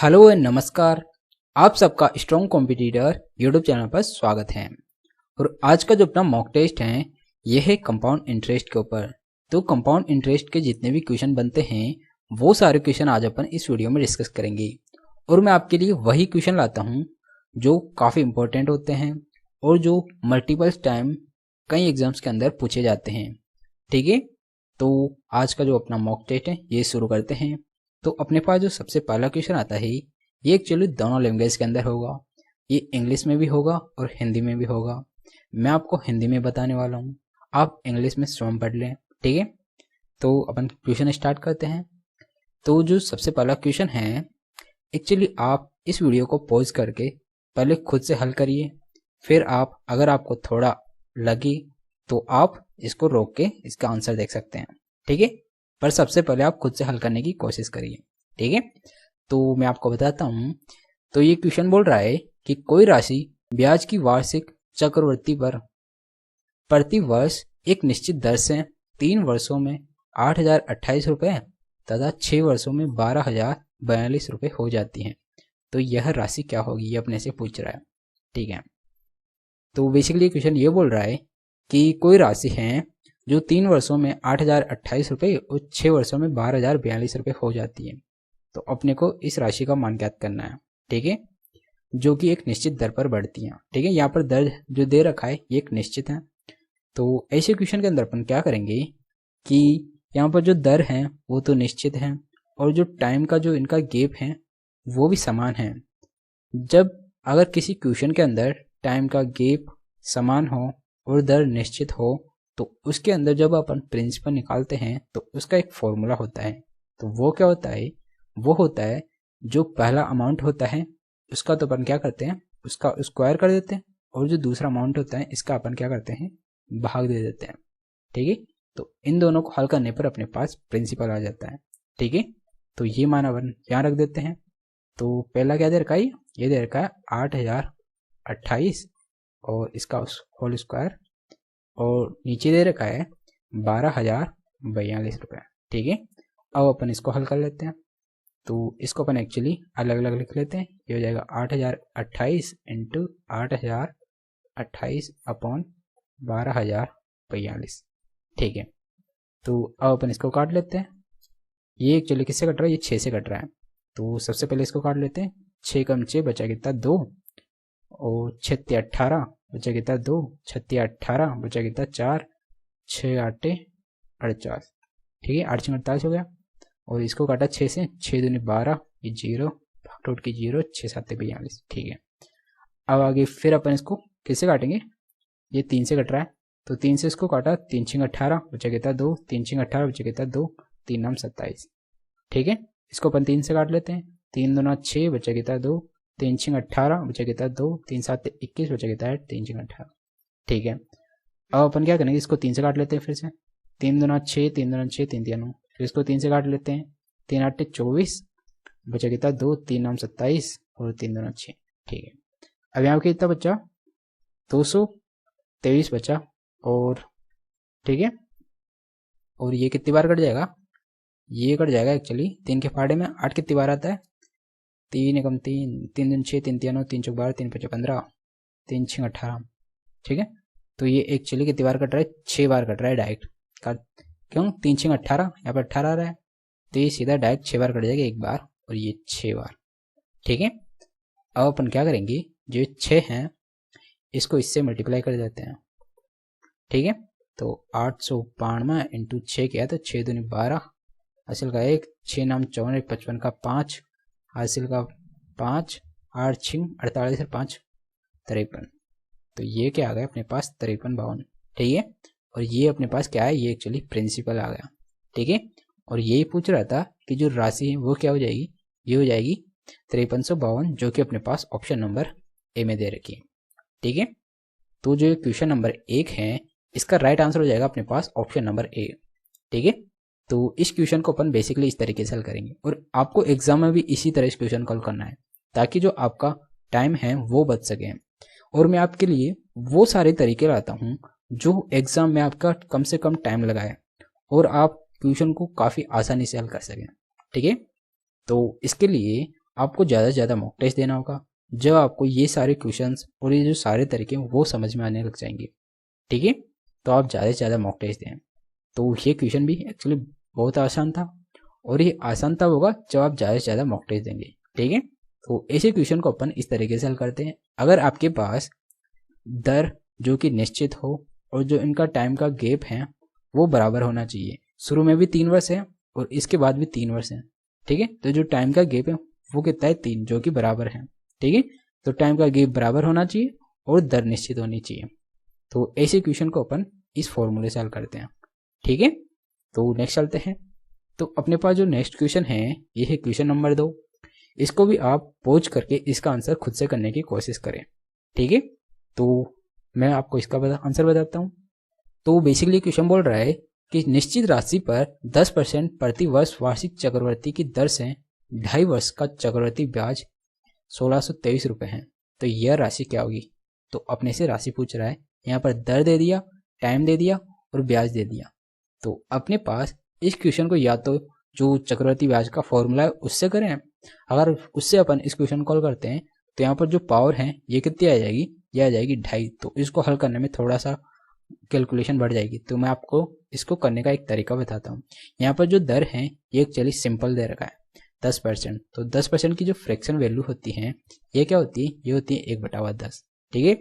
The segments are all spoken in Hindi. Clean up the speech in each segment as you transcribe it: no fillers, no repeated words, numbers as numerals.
हेलो एंड नमस्कार। आप सबका स्ट्रॉन्ग कॉम्पिटिटर यूट्यूब चैनल पर स्वागत है। और आज का जो अपना मॉक टेस्ट है ये है कंपाउंड इंटरेस्ट के ऊपर। तो कंपाउंड इंटरेस्ट के जितने भी क्वेश्चन बनते हैं वो सारे क्वेश्चन आज अपन इस वीडियो में डिस्कस करेंगे। और मैं आपके लिए वही क्वेश्चन लाता हूँ जो काफ़ी इंपॉर्टेंट होते हैं और जो मल्टीपल टाइम कई एग्जाम्स के अंदर पूछे जाते हैं। ठीक है, तो आज का जो अपना मॉक टेस्ट है ये शुरू करते हैं। तो अपने पास जो सबसे पहला क्वेश्चन आता है ये एक्चुअली दोनों लैंग्वेज के अंदर होगा। ये इंग्लिश में भी होगा और हिंदी में भी होगा। मैं आपको हिंदी में बताने वाला हूँ, आप इंग्लिश में स्वयं पढ़ लें। ठीक है, तो अपन क्वेश्चन स्टार्ट करते हैं। तो जो सबसे पहला क्वेश्चन है एक्चुअली आप इस वीडियो को पॉज करके पहले खुद से हल करिए, फिर आप अगर आपको थोड़ा लगे तो आप इसको रोक के इसका आंसर देख सकते हैं। ठीक है, पर सबसे पहले आप खुद से हल करने की कोशिश करिए। ठीक है, तो मैं आपको बताता हूँ। तो ये क्वेश्चन बोल रहा है कि कोई राशि ब्याज की वार्षिक चक्रवृद्धि पर प्रति वर्ष एक निश्चित दर से 3 वर्षों में 8,028 रुपये तथा 6 वर्षों में 12,042 रुपये हो जाती है। तो यह राशि क्या होगी, ये अपने से पूछ रहा है। ठीक है, तो बेसिकली क्वेश्चन ये बोल रहा है कि कोई राशि है जो 3 वर्षों में 8,028 रुपये और 6 वर्षों में 12,042 रुपये हो जाती है। तो अपने को इस राशि का मान ज्ञात करना है। ठीक है, जो कि एक निश्चित दर पर बढ़ती है। ठीक है, यहाँ पर दर जो दे रखा है ये एक निश्चित है। तो ऐसे क्वेश्चन के अंदर अपन क्या करेंगे कि यहाँ पर जो दर है वो तो निश्चित है और जो टाइम का जो इनका गैप है वो भी समान है। जब अगर किसी क्वेश्चन के अंदर टाइम का गैप समान हो और दर निश्चित हो तो उसके अंदर जब अपन प्रिंसिपल निकालते हैं तो उसका एक फॉर्मूला होता है। तो वो क्या होता है, वो होता है जो पहला अमाउंट होता है उसका तो अपन क्या करते हैं, उसका स्क्वायर कर देते हैं, और जो दूसरा अमाउंट होता है इसका अपन क्या करते हैं, भाग दे देते हैं। ठीक है, तो इन दोनों को हल करने पर अपने पास प्रिंसिपल आ जाता है। ठीक है, तो ये मान अपन यहाँ रख देते हैं। तो पहला क्या दे रखा है, ये दे रखा है 8,028 और इसका होल स्क्वायर, और नीचे दे रखा है 12,042 रुपये। ठीक है, अब अपन इसको हल कर लेते हैं। तो इसको अपन एक्चुअली अलग अलग लिख लेते हैं। ये हो जाएगा 8,028 इंटू 8,028 अपॉन 12,042। ठीक है, तो अब अपन इसको काट लेते हैं। ये एक्चुअली किससे कट रहा है, ये 6 से कट रहा है। तो सबसे पहले इसको काट लेते हैं। 6 कम 6 बचा कितना 2, और 6 18 बचा कितना 2, 6 18 बचा कितना 4, 6 8 48। ठीक है, 8 48 हो गया। और इसको काटा 6 से, 6 दूनी 12, ये 0 टूट की 0, 6 7 42। ठीक है, अब आगे फिर अपन इसको किससे काटेंगे, ये 3 से कट रहा है तो 3 से इसको काटा, 3 6 18 बचा कितना 2, 3 6 18 बचा कितना 2, 3 नाम 27। ठीक है, इसको अपन 3 से काट लेते हैं। 3 दूना 6 बचा कितना 2, 3 6 18 बचा कितना 2, 3 7 21 बचा कितना है 3 6 18। ठीक है, अब अपन क्या करेंगे, इसको 3 से काट लेते हैं फिर से। 3 दूना 6, 3 दूना 6, 3 3 9, फिर इसको 3 से काट लेते हैं। 3 8 24 बचा कितना 2, 3 नाम 27 और 3 दूना 6। ठीक है, अब यहाँ कितना बचा, 223 बचा। और ठीक है, और ये कितनी बार कट जाएगा, ये कट जाएगा एक्चुअली 3 के फाड़े में 8 कितनी बार आता है, 3 एकम 3, 3 दिन 6, 3 3 9, 3 चौक 12, 3 5 15, 3 6 18। ठीक है, तो ये एक्चुअली कितनी बार कट रहा है, 6 बार कट रहा है डायरेक्ट। क्यों, 3 6 18, यहाँ पर 18 आ रहा है तो ये सीधा डायरेक्ट 6 बार कट जाएगा एक बार, और ये 6 बार। ठीक है, अब अपन क्या करेंगे, जो 6 हैं इसको इससे मल्टीप्लाई कर देते हैं। ठीक है, तो 892 इंटू 6 किया तो 6 दूनी 12, हासिल का 1, 6 नाम 54, 55 का 5, हासिल का 5, 8 6 48 और 5 53। तो ये क्या आ गया अपने पास 53 52। ठीक है, और ये अपने पास क्या है, ये एक्चुअली प्रिंसिपल आ गया। ठीक है, और यही पूछ रहा था कि जो राशि है वो क्या हो जाएगी, ये हो जाएगी 5352, जो कि अपने पास ऑप्शन नंबर ए में दे रखी है। ठीक है, तो जो क्वेश्चन नंबर 1 है इसका राइट आंसर हो जाएगा अपने पास ऑप्शन नंबर ए। ठीक है, तो इस क्वेश्चन को अपन बेसिकली इस तरीके से हल करेंगे, और आपको एग्जाम में भी इसी तरह इस क्वेश्चन को हल करना है ताकि जो आपका टाइम है वो बच सके। और मैं आपके लिए वो सारे तरीके लाता हूँ जो एग्जाम में आपका कम से कम टाइम लगाए और आप क्वेश्चन को काफ़ी आसानी से हल कर सकें। ठीक है, तो इसके लिए आपको ज़्यादा से ज़्यादा मॉक टेस्ट देना होगा, जब आपको ये सारे क्वेश्चंस और ये जो सारे तरीके हैं वो समझ में आने लग जाएंगे। ठीक है, तो आप ज़्यादा से ज़्यादा मॉक टेस्ट दें। तो ये क्वेश्चन भी एक्चुअली बहुत आसान था, और ये आसान तब होगा जब आप ज़्यादा से ज़्यादा मॉक टेस्ट देंगे। ठीक है, तो ऐसे क्वेश्चन को अपन इस तरीके से हल करते हैं। अगर आपके पास दर जो कि निश्चित हो और जो इनका टाइम का गैप है वो बराबर होना चाहिए। शुरू में भी 3 वर्ष है और इसके बाद भी 3 वर्ष है। ठीक है, तो जो टाइम का गैप है वो कितना है, 3, जो कि बराबर है। ठीक है, तो टाइम का गैप बराबर होना चाहिए और दर निश्चित होनी चाहिए। तो ऐसे क्वेश्चन को अपन इस फॉर्मूले से हल करते हैं। ठीक है, तो नेक्स्ट चलते हैं। तो अपने पास जो नेक्स्ट क्वेश्चन है ये है क्वेश्चन नंबर 2। इसको भी आप पॉज करके इसका आंसर खुद से करने की कोशिश करें। ठीक है, तो मैं आपको इसका आंसर बताता हूँ। तो बेसिकली क्वेश्चन बोल रहा है कि निश्चित राशि पर 10% प्रति वर्ष वार्षिक चक्रवृद्धि की दर से 2.5 वर्ष का चक्रवृद्धि ब्याज 1623 रुपये है, तो यह राशि क्या होगी। तो अपने से राशि पूछ रहा है, यहाँ पर दर दे दिया, टाइम दे दिया और ब्याज दे दिया। तो अपने पास इस क्वेश्चन को या तो जो चक्रवृद्धि ब्याज का फॉर्मूला है उससे करें, अगर उससे अपन इस क्वेश्चन को हल करते हैं तो यहाँ पर जो पावर है ये कितनी आ जाएगी, ये आ जाएगी 2.5। तो इसको हल करने में थोड़ा सा कैलकुलेशन बढ़ जाएगी। तो मैं आपको इसको करने का एक तरीका बताता हूँ। यहाँ पर जो दर है ये एक्चुअली सिंपल दे रखा है 10%। तो 10% की जो फ्रैक्शन वैल्यू होती है ये क्या होती है, ये होती है 1/10। ठीक है,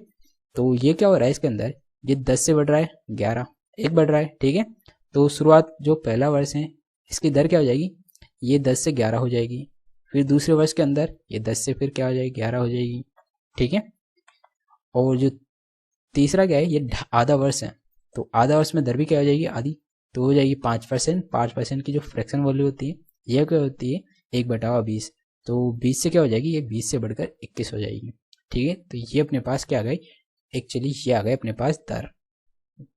तो ये क्या हो रहा है इसके अंदर, ये 10 से बढ़ रहा है 11, 1 बढ़ रहा है। ठीक है, तो शुरुआत जो पहला वर्ष है इसकी दर क्या हो जाएगी, ये 10 से 11 हो जाएगी। फिर दूसरे वर्ष के अंदर ये 10 से फिर क्या हो जाएगी, 11 हो जाएगी। ठीक है, और जो तीसरा क्या है, ये आधा वर्ष है, तो आधा वर्ष में दर भी क्या हो जाएगी, आधी, तो हो जाएगी 5%। 5% की जो फ्रैक्शन वैल्यू होती है ये क्या होती है, 1/20। तो 20 से क्या हो जाएगी, ये 20 से बढ़कर 21 हो जाएगी। ठीक है, तो ये अपने पास क्या आ गई, एक्चुअली ये आ गए अपने पास दर।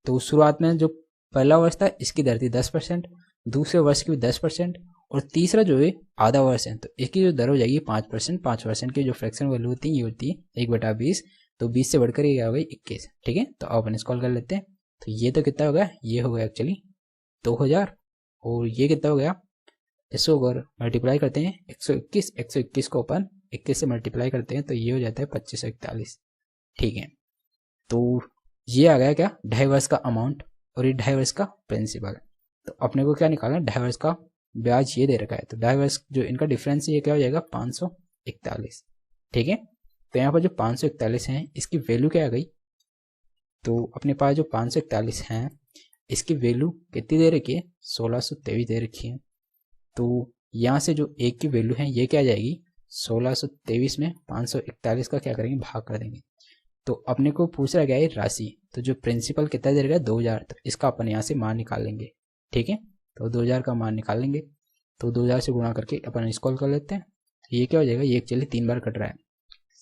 तो शुरुआत में जो पहला वर्ष था इसकी दर थी 10%, दूसरे वर्ष की भी 10%, और तीसरा जो है आधा वर्ष है तो इसकी जो दर हो जाएगी 5%। 5% की जो फ्रैक्शन वैल्यू होती है ये होती है 1/20। तो 20 से बढ़कर ये आ गई 21। ठीक है, तो अपन इसको कर लेते हैं। तो ये तो कितना हो गया, ये हो गया एक्चुअली 2000, और ये कितना हो गया, इसको अगर मल्टीप्लाई करते हैं 121, 121 को अपन 21 से मल्टीप्लाई करते हैं तो ये हो जाता है 2541। ठीक है, तो ये आ गया क्या, 2.5 वर्ष का अमाउंट और ये 2.5 वर्ष का प्रिंसिपल। तो अपने को क्या निकालना है, 2.5 वर्ष का ब्याज ये दे रखा है, तो 2.5 वर्ष जो इनका डिफरेंस है ये क्या हो जाएगा, 541। ठीक है, तो यहाँ पर जो 541 है इसकी वैल्यू क्या आ गई, तो अपने पास जो 541 है इसकी वैल्यू कितनी दे रखी है, 1623 दे रखी है। तो यहाँ से जो एक की वैल्यू है ये क्या आ जाएगी, 1623 में 541 का क्या करेंगे, भाग कर देंगे। तो अपने को पूछ रहा गया है राशि, तो जो प्रिंसिपल कितना दे रखा है 2000, तो इसका अपन यहाँ से मान निकाल लेंगे। ठीक है, तो 2000 का मान निकाल लेंगे, तो 2000 से गुणा करके अपन इसको हल कर लेते हैं। तो ये क्या हो जाएगा, ये एक्चुअली 3 बार कट रहा है,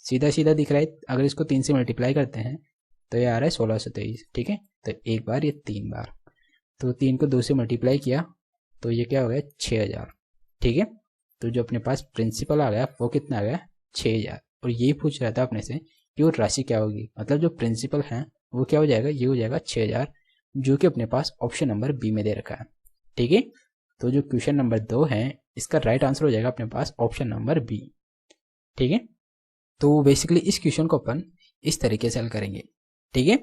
सीधा सीधा दिख रहा है। अगर इसको 3 से मल्टीप्लाई करते हैं तो ये आ रहा है 1623। ठीक है, तो एक बार ये 3 बार, तो 3 को 2 से मल्टीप्लाई किया तो ये क्या हो गया, 6000। ठीक है, तो जो अपने पास प्रिंसिपल आ गया वो कितना आ गया, 6000। और ये पूछ रहा था अपने से कि वो राशि क्या होगी, मतलब जो प्रिंसिपल है वो क्या हो जाएगा, ये हो जाएगा 6000, जो कि अपने पास ऑप्शन नंबर बी में दे रखा है। ठीक है, तो जो क्वेश्चन नंबर 2 है इसका राइट आंसर हो जाएगा अपने पास ऑप्शन नंबर बी। ठीक है, तो बेसिकली इस क्वेश्चन को अपन इस तरीके से हल करेंगे। ठीक है,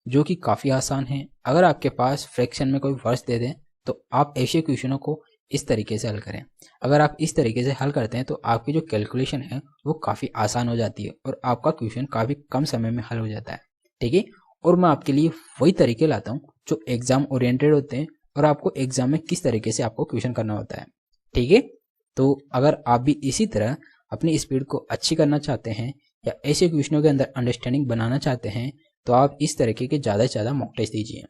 जो कि काफ़ी आसान है। अगर आपके पास फ्रैक्शन में कोई वर्ष दे दें तो आप ऐसे क्वेश्चनों को इस तरीके से हल करें। अगर आप इस तरीके से हल करते हैं तो आपकी जो कैलकुलेशन है वो काफ़ी आसान हो जाती है और आपका क्वेश्चन काफ़ी कम समय में हल हो जाता है। ठीक है, और मैं आपके लिए वही तरीके लाता हूँ जो एग्जाम ओरिएंटेड होते हैं और आपको एग्जाम में किस तरीके से आपको क्वेश्चन करना होता है। ठीक है, तो अगर आप भी इसी तरह अपनी स्पीड को अच्छी करना चाहते हैं या ऐसे क्वेश्चनों के अंदर अंडरस्टैंडिंग बनाना चाहते हैं तो आप इस तरीके के ज़्यादा से ज़्यादा मॉक टेस्ट दीजिए,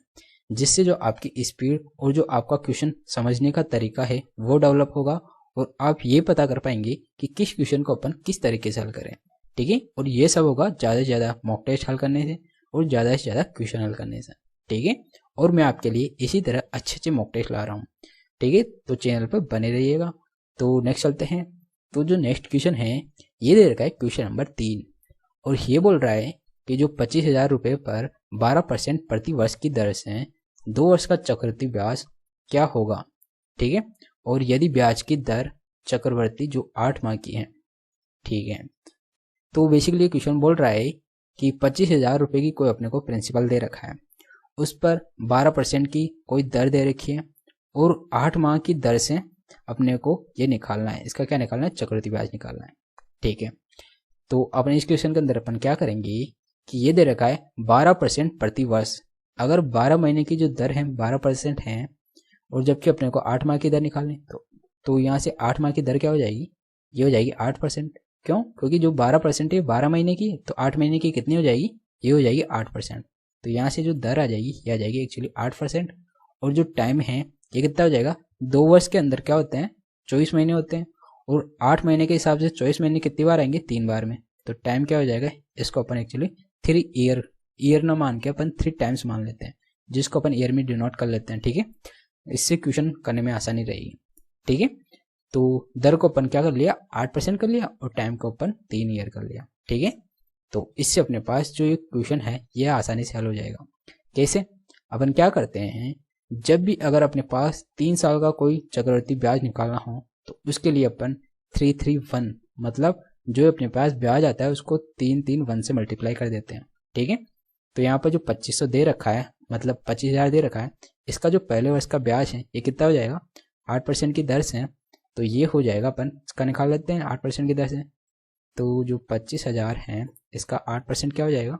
जिससे जो आपकी स्पीड और जो आपका क्वेश्चन समझने का तरीका है वो डेवलप होगा और आप ये पता कर पाएंगे कि किस क्वेश्चन को अपन किस तरीके से हल करें। ठीक है, और ये सब होगा ज़्यादा से ज़्यादा मॉक टेस्ट हल करने से और ज़्यादा से ज़्यादा क्वेश्चन हल करने से। ठीक है, और मैं आपके लिए इसी तरह अच्छे अच्छे मॉक टेस्ट ला रहा हूँ। ठीक है, तो चैनल पर बने रहिएगा। तो नेक्स्ट चलते हैं। तो जो नेक्स्ट क्वेश्चन है ये दे रखा है क्वेश्चन नंबर 3, और ये बोल रहा है कि जो 25,000 रुपये पर 12% प्रति वर्ष की दर से 2 वर्ष का चक्रवृद्धि ब्याज क्या होगा। ठीक है, और यदि ब्याज की दर चक्रवृद्धि जो 8 माह की है ठीक है। तो बेसिकली क्वेश्चन बोल रहा है कि 25,000 रुपये की कोई अपने को प्रिंसिपल दे रखा है, उस पर 12% की कोई दर दे रखी है और 8 माह की दर से अपने को ये निकालना है, इसका क्या निकालना है, चक्रवृद्धि ब्याज निकालना है। ठीक है। तो अपने इस क्वेश्चन के अंदर अपन क्या करेंगे कि ये दे रखा है 12% प्रति वर्ष। अगर 12 महीने की जो दर है 12% है और जबकि अपने को 8 माह की दर निकालनी, तो यहाँ से 8 माह की दर क्या हो जाएगी, ये हो जाएगी 8%। क्यों? क्योंकि जो 12% है 12 महीने की, तो 8 महीने की कितनी हो जाएगी, ये हो जाएगी 8%। तो यहाँ से जो दर आ जाएगी ये आ जाएगी एक्चुअली 8%। और जो टाइम है ये कितना हो जाएगा, 2 वर्ष के अंदर क्या होते हैं, 24 महीने होते हैं और 8 महीने के हिसाब से 24 महीने कितनी बार आएंगे, 3 बार में। तो टाइम क्या हो जाएगा, इसको अपन एक्चुअली 3 ईयर ना मान के अपन 3 टाइम्स मान लेते हैं, जिसको अपन ईयर में डिनोट कर लेते हैं। ठीक है, इससे क्वेश्चन करने में आसानी रहेगी। ठीक है, तो दर को अपन क्या कर लिया, 8% कर लिया और टाइम को अपन 3 ईयर कर लिया। ठीक है, तो इससे अपने पास जो ये क्वेश्चन है ये आसानी से हल हो जाएगा। कैसे? अपन क्या करते हैं, जब भी अगर अपने पास 3 साल का कोई चक्रवृद्धि ब्याज निकालना हो तो उसके लिए अपन 331 मतलब जो अपने पास ब्याज आता है उसको 331 से मल्टीप्लाई कर देते हैं। ठीक है, तो यहाँ पर जो 2500 दे रखा है मतलब 25,000 दे रखा है, इसका जो पहले वर्ष का ब्याज है ये कितना हो जाएगा, 8% की दर से, तो ये हो जाएगा, अपन इसका निकाल लेते हैं 8% की दर से। तो जो 25,000 है इसका 8% क्या हो जाएगा,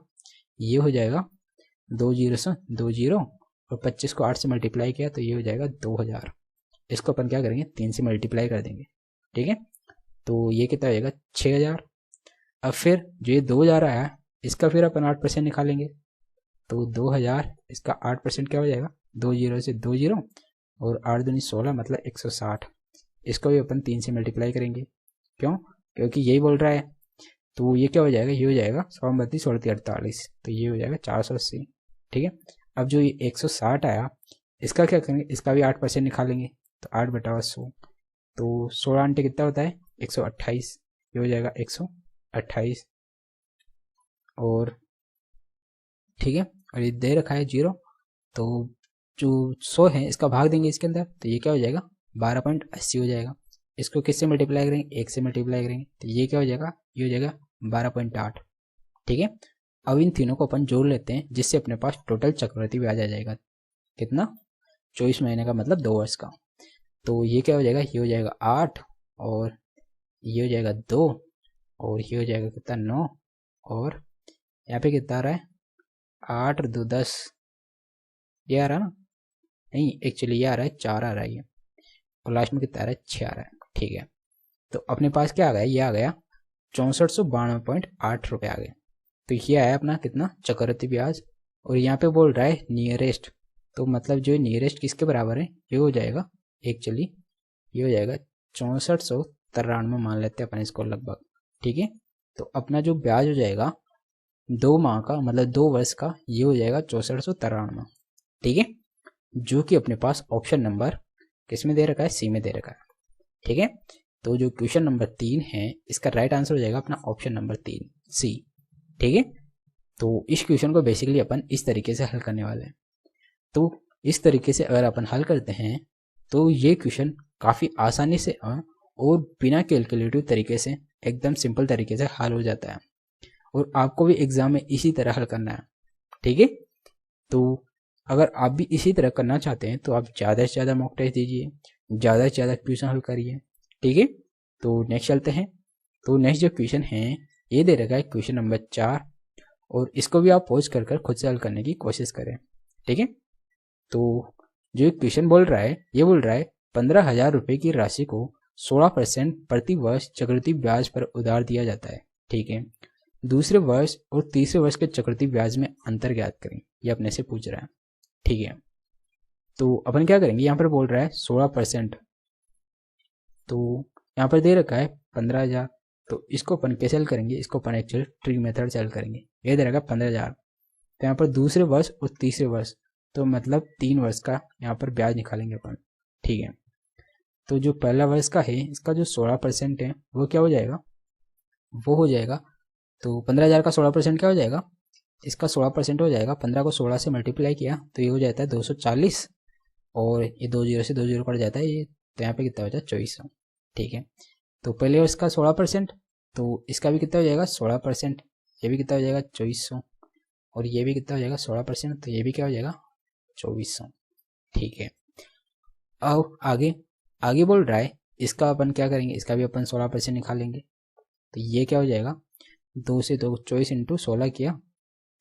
ये हो जाएगा 20 और 25 को 8 से मल्टीप्लाई किया तो ये हो जाएगा 2000। इसको अपन क्या करेंगे, 3 से मल्टीप्लाई कर देंगे। ठीक है, तो ये कितना हो जाएगा 6000। अब फिर जो ये 2000 आया इसका फिर अपन 8% निकालेंगे, तो 2000 इसका 8% क्या हो जाएगा, 20 से 20 और 8 दूनी 16 मतलब 160। इसको भी अपन 3 से मल्टीप्लाई करेंगे। क्यों? क्योंकि यही बोल रहा है। तो ये क्या हो जाएगा, ये हो जाएगा 132 और 48, तो ये हो जाएगा 480। ठीक है, अब जो ये 160 आया इसका क्या करेंगे, इसका भी 8% निकालेंगे, तो 8/100, तो 16 अंटे कितना होता है, 128, ये हो जाएगा 128। और ठीक है, और ये दे रखा है 0, तो जो 100 है इसका भाग देंगे इसके अंदर, तो ये क्या हो जाएगा 12.80 हो जाएगा। इसको किससे मल्टीप्लाई करेंगे, 1 से मल्टीप्लाई करेंगे, तो ये क्या हो जाएगा, ये हो जाएगा 12.8। ठीक है, अब इन तीनों को अपन जोड़ लेते हैं जिससे अपने पास टोटल चक्रवृद्धि ब्याज आ जाएगा कितना, 24 महीने का मतलब 2 वर्ष का। तो ये क्या हो जाएगा, ये हो जाएगा 8 और ये हो जाएगा 2 और ये हो जाएगा कितना 9 और यहाँ पे कितना आ रहा है 8 और 2 10, ये आ रहा है ना, नहीं एक्चुअली ये आ रहा है 4 आ रहा है ये, और लास्ट में कितना आ रहा है 6 आ रहा है। ठीक है, तो अपने पास क्या आ गया, ये आ गया 6492.8 रुपये आ गए। तो ये आया अपना कितना, चक्रवृद्धि ब्याज। और यहाँ पे बोल रहा है नियरेस्ट, तो मतलब जो नियरेस्ट किसके बराबर है, ये हो जाएगा एक्चुअली ये हो जाएगा 6493 मान लेते हैं अपन इसको लगभग। ठीक है, तो अपना जो ब्याज हो जाएगा 2 माह का मतलब 2 वर्ष का, ये हो जाएगा 6493। ठीक है, जो कि अपने पास ऑप्शन नंबर किस में दे रखा है, सी में दे रखा है। ठीक है, तो जो क्वेश्चन नंबर 3 है इसका राइट आंसर हो जाएगा अपना ऑप्शन नंबर 3 सी। ठीक है, तो इस क्वेश्चन को बेसिकली अपन इस तरीके से हल करने वाले हैं। तो इस तरीके से अगर अपन हल करते हैं तो ये क्वेश्चन काफ़ी आसानी से और बिना कैलकुलेटिव तरीके से एकदम सिंपल तरीके से हल हो जाता है, और आपको भी एग्जाम में इसी तरह हल करना है। ठीक है, तो अगर आप भी इसी तरह करना चाहते हैं तो आप ज़्यादा से ज़्यादा मॉक टेस्ट दीजिए, ज़्यादा से ज़्यादा क्वेश्चन हल करिए। ठीक है, तो नेक्स्ट चलते हैं। तो नेक्स्ट जो क्वेश्चन है ये दे रखा है क्वेश्चन नंबर 4, और इसको भी आप पॉज कर खुद से हल करने की कोशिश करें। ठीक है, तो जो क्वेश्चन बोल रहा है ये बोल रहा है 15,000 रुपये की राशि को 16% प्रति वर्ष चक्रवृद्धि ब्याज पर उधार दिया जाता है। ठीक है, दूसरे वर्ष और तीसरे वर्ष के चक्रवृद्धि ब्याज में अंतर ज्ञात करें, ये अपने से पूछ रहा है। ठीक है, तो अपन क्या करेंगे, यहाँ पर बोल रहा है 16%, तो यहाँ पर दे रखा है 15,000, तो इसको अपन कैसे हल करेंगे, इसको अपन एक्चुअली ट्री मेथड से हल करेंगे। ये दे रखा 15,000, तो यहाँ पर दूसरे वर्ष और तीसरे वर्ष तो मतलब 3 वर्ष का यहाँ पर ब्याज निकालेंगे अपन। ठीक है, तो जो पहला वर्ष का है इसका जो 16% है वो क्या हो जाएगा, वो हो जाएगा, तो 15,000 का 16% क्या हो जाएगा, इसका 16% हो जाएगा, 15 को 16 से मल्टीप्लाई किया तो ये हो जाता है 240, और ये 20 से 20 कट जाता है ये, तो यहाँ पे कितना हो जाता है 2400। ठीक है, तो पहले वर्ष का 16%, तो इसका भी कितना हो जाएगा 16%, ये भी कितना हो जाएगा 2400, और ये भी कितना हो जाएगा 16%, तो ये भी क्या हो जाएगा 2400। ठीक है, अब आगे आगे बोल रहा है इसका अपन क्या करेंगे, इसका भी अपन 16% निकालेंगे। तो ये क्या हो जाएगा, 2 से 2 24 इंटू 16 किया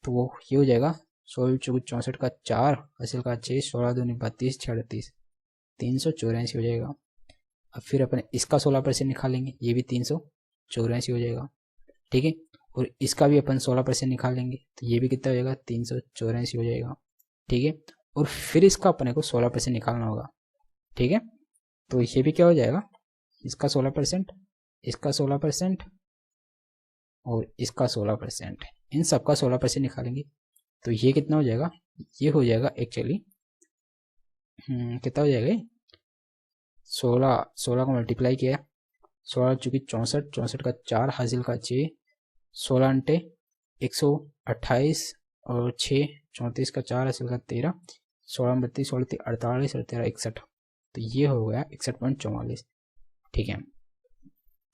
तो वो ये हो जाएगा 16 चौक 64 का 4 हासिल का 6 16 दूनी 32 36 384 हो जाएगा। अब फिर अपन इसका 16% निकालेंगे, ये भी 384 हो जाएगा। ठीक है, और इसका भी अपन 16% निकालेंगे तो ये भी कितना हो जाएगा 384 हो जाएगा। ठीक है, और फिर इसका अपने को 16% निकालना होगा। ठीक है, तो ये भी क्या हो जाएगा, इसका 16%, इसका 16% और इसका 16%, इन सब का 16% निकालेंगे तो ये कितना हो जाएगा, ये हो जाएगा एक्चुअली कितना हो जाएगा, 16 को मल्टीप्लाई किया, 16 चूँकि 64 64 का 4 हासिल का 6 16 अंटे 128 और 6 34 का 4 हासिल का 13 16 32 16 48 और 13 61, तो ये हो गया 61.44। ठीक है,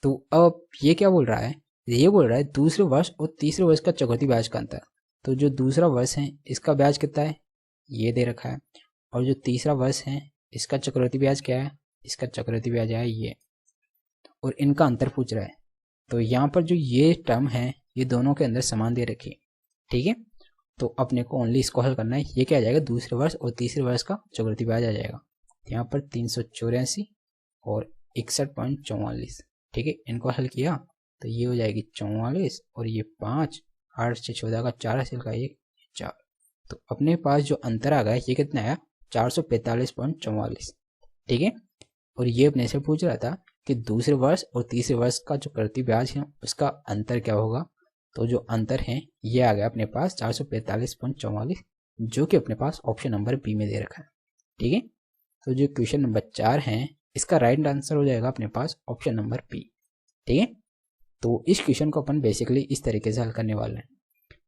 तो अब ये क्या बोल रहा है, ये बोल रहा है दूसरे वर्ष और तीसरे वर्ष का चौथी ब्याज का अंतर। तो जो दूसरा वर्ष है इसका ब्याज कितना है, ये दे रखा है, और जो तीसरा वर्ष है इसका चक्रवृद्धि ब्याज क्या है, इसका चक्रवृद्धि ब्याज है ये, और इनका अंतर पूछ रहा है। तो यहाँ पर जो ये टर्म है ये दोनों के अंदर समान दे रखी है। ठीक है, तो अपने को ओनली इसको हल करना है, ये क्या आ जाएगा दूसरे वर्ष और तीसरे वर्ष का चक्रवृद्धि ब्याज आ जाएगा। यहाँ पर 384 और 61.44। ठीक है, इनको हल किया तो ये हो जाएगी 44 और ये 5 8 से 14 का 4 हासिल का 1 4, तो अपने पास जो अंतर आ गया ये कितना आया 445.44। ठीक है, और ये अपने से पूछ रहा था कि दूसरे वर्ष और तीसरे वर्ष का जो प्रति ब्याज है उसका अंतर क्या होगा। तो जो अंतर है ये आ गया अपने पास 445.44, जो कि अपने पास ऑप्शन नंबर बी में दे रखा है। ठीक है, तो जो क्वेश्चन नंबर 4 है इसका राइट आंसर हो जाएगा अपने पास ऑप्शन नंबर बी। ठीक है, तो इस क्वेश्चन को अपन बेसिकली इस तरीके से हल करने वाले हैं,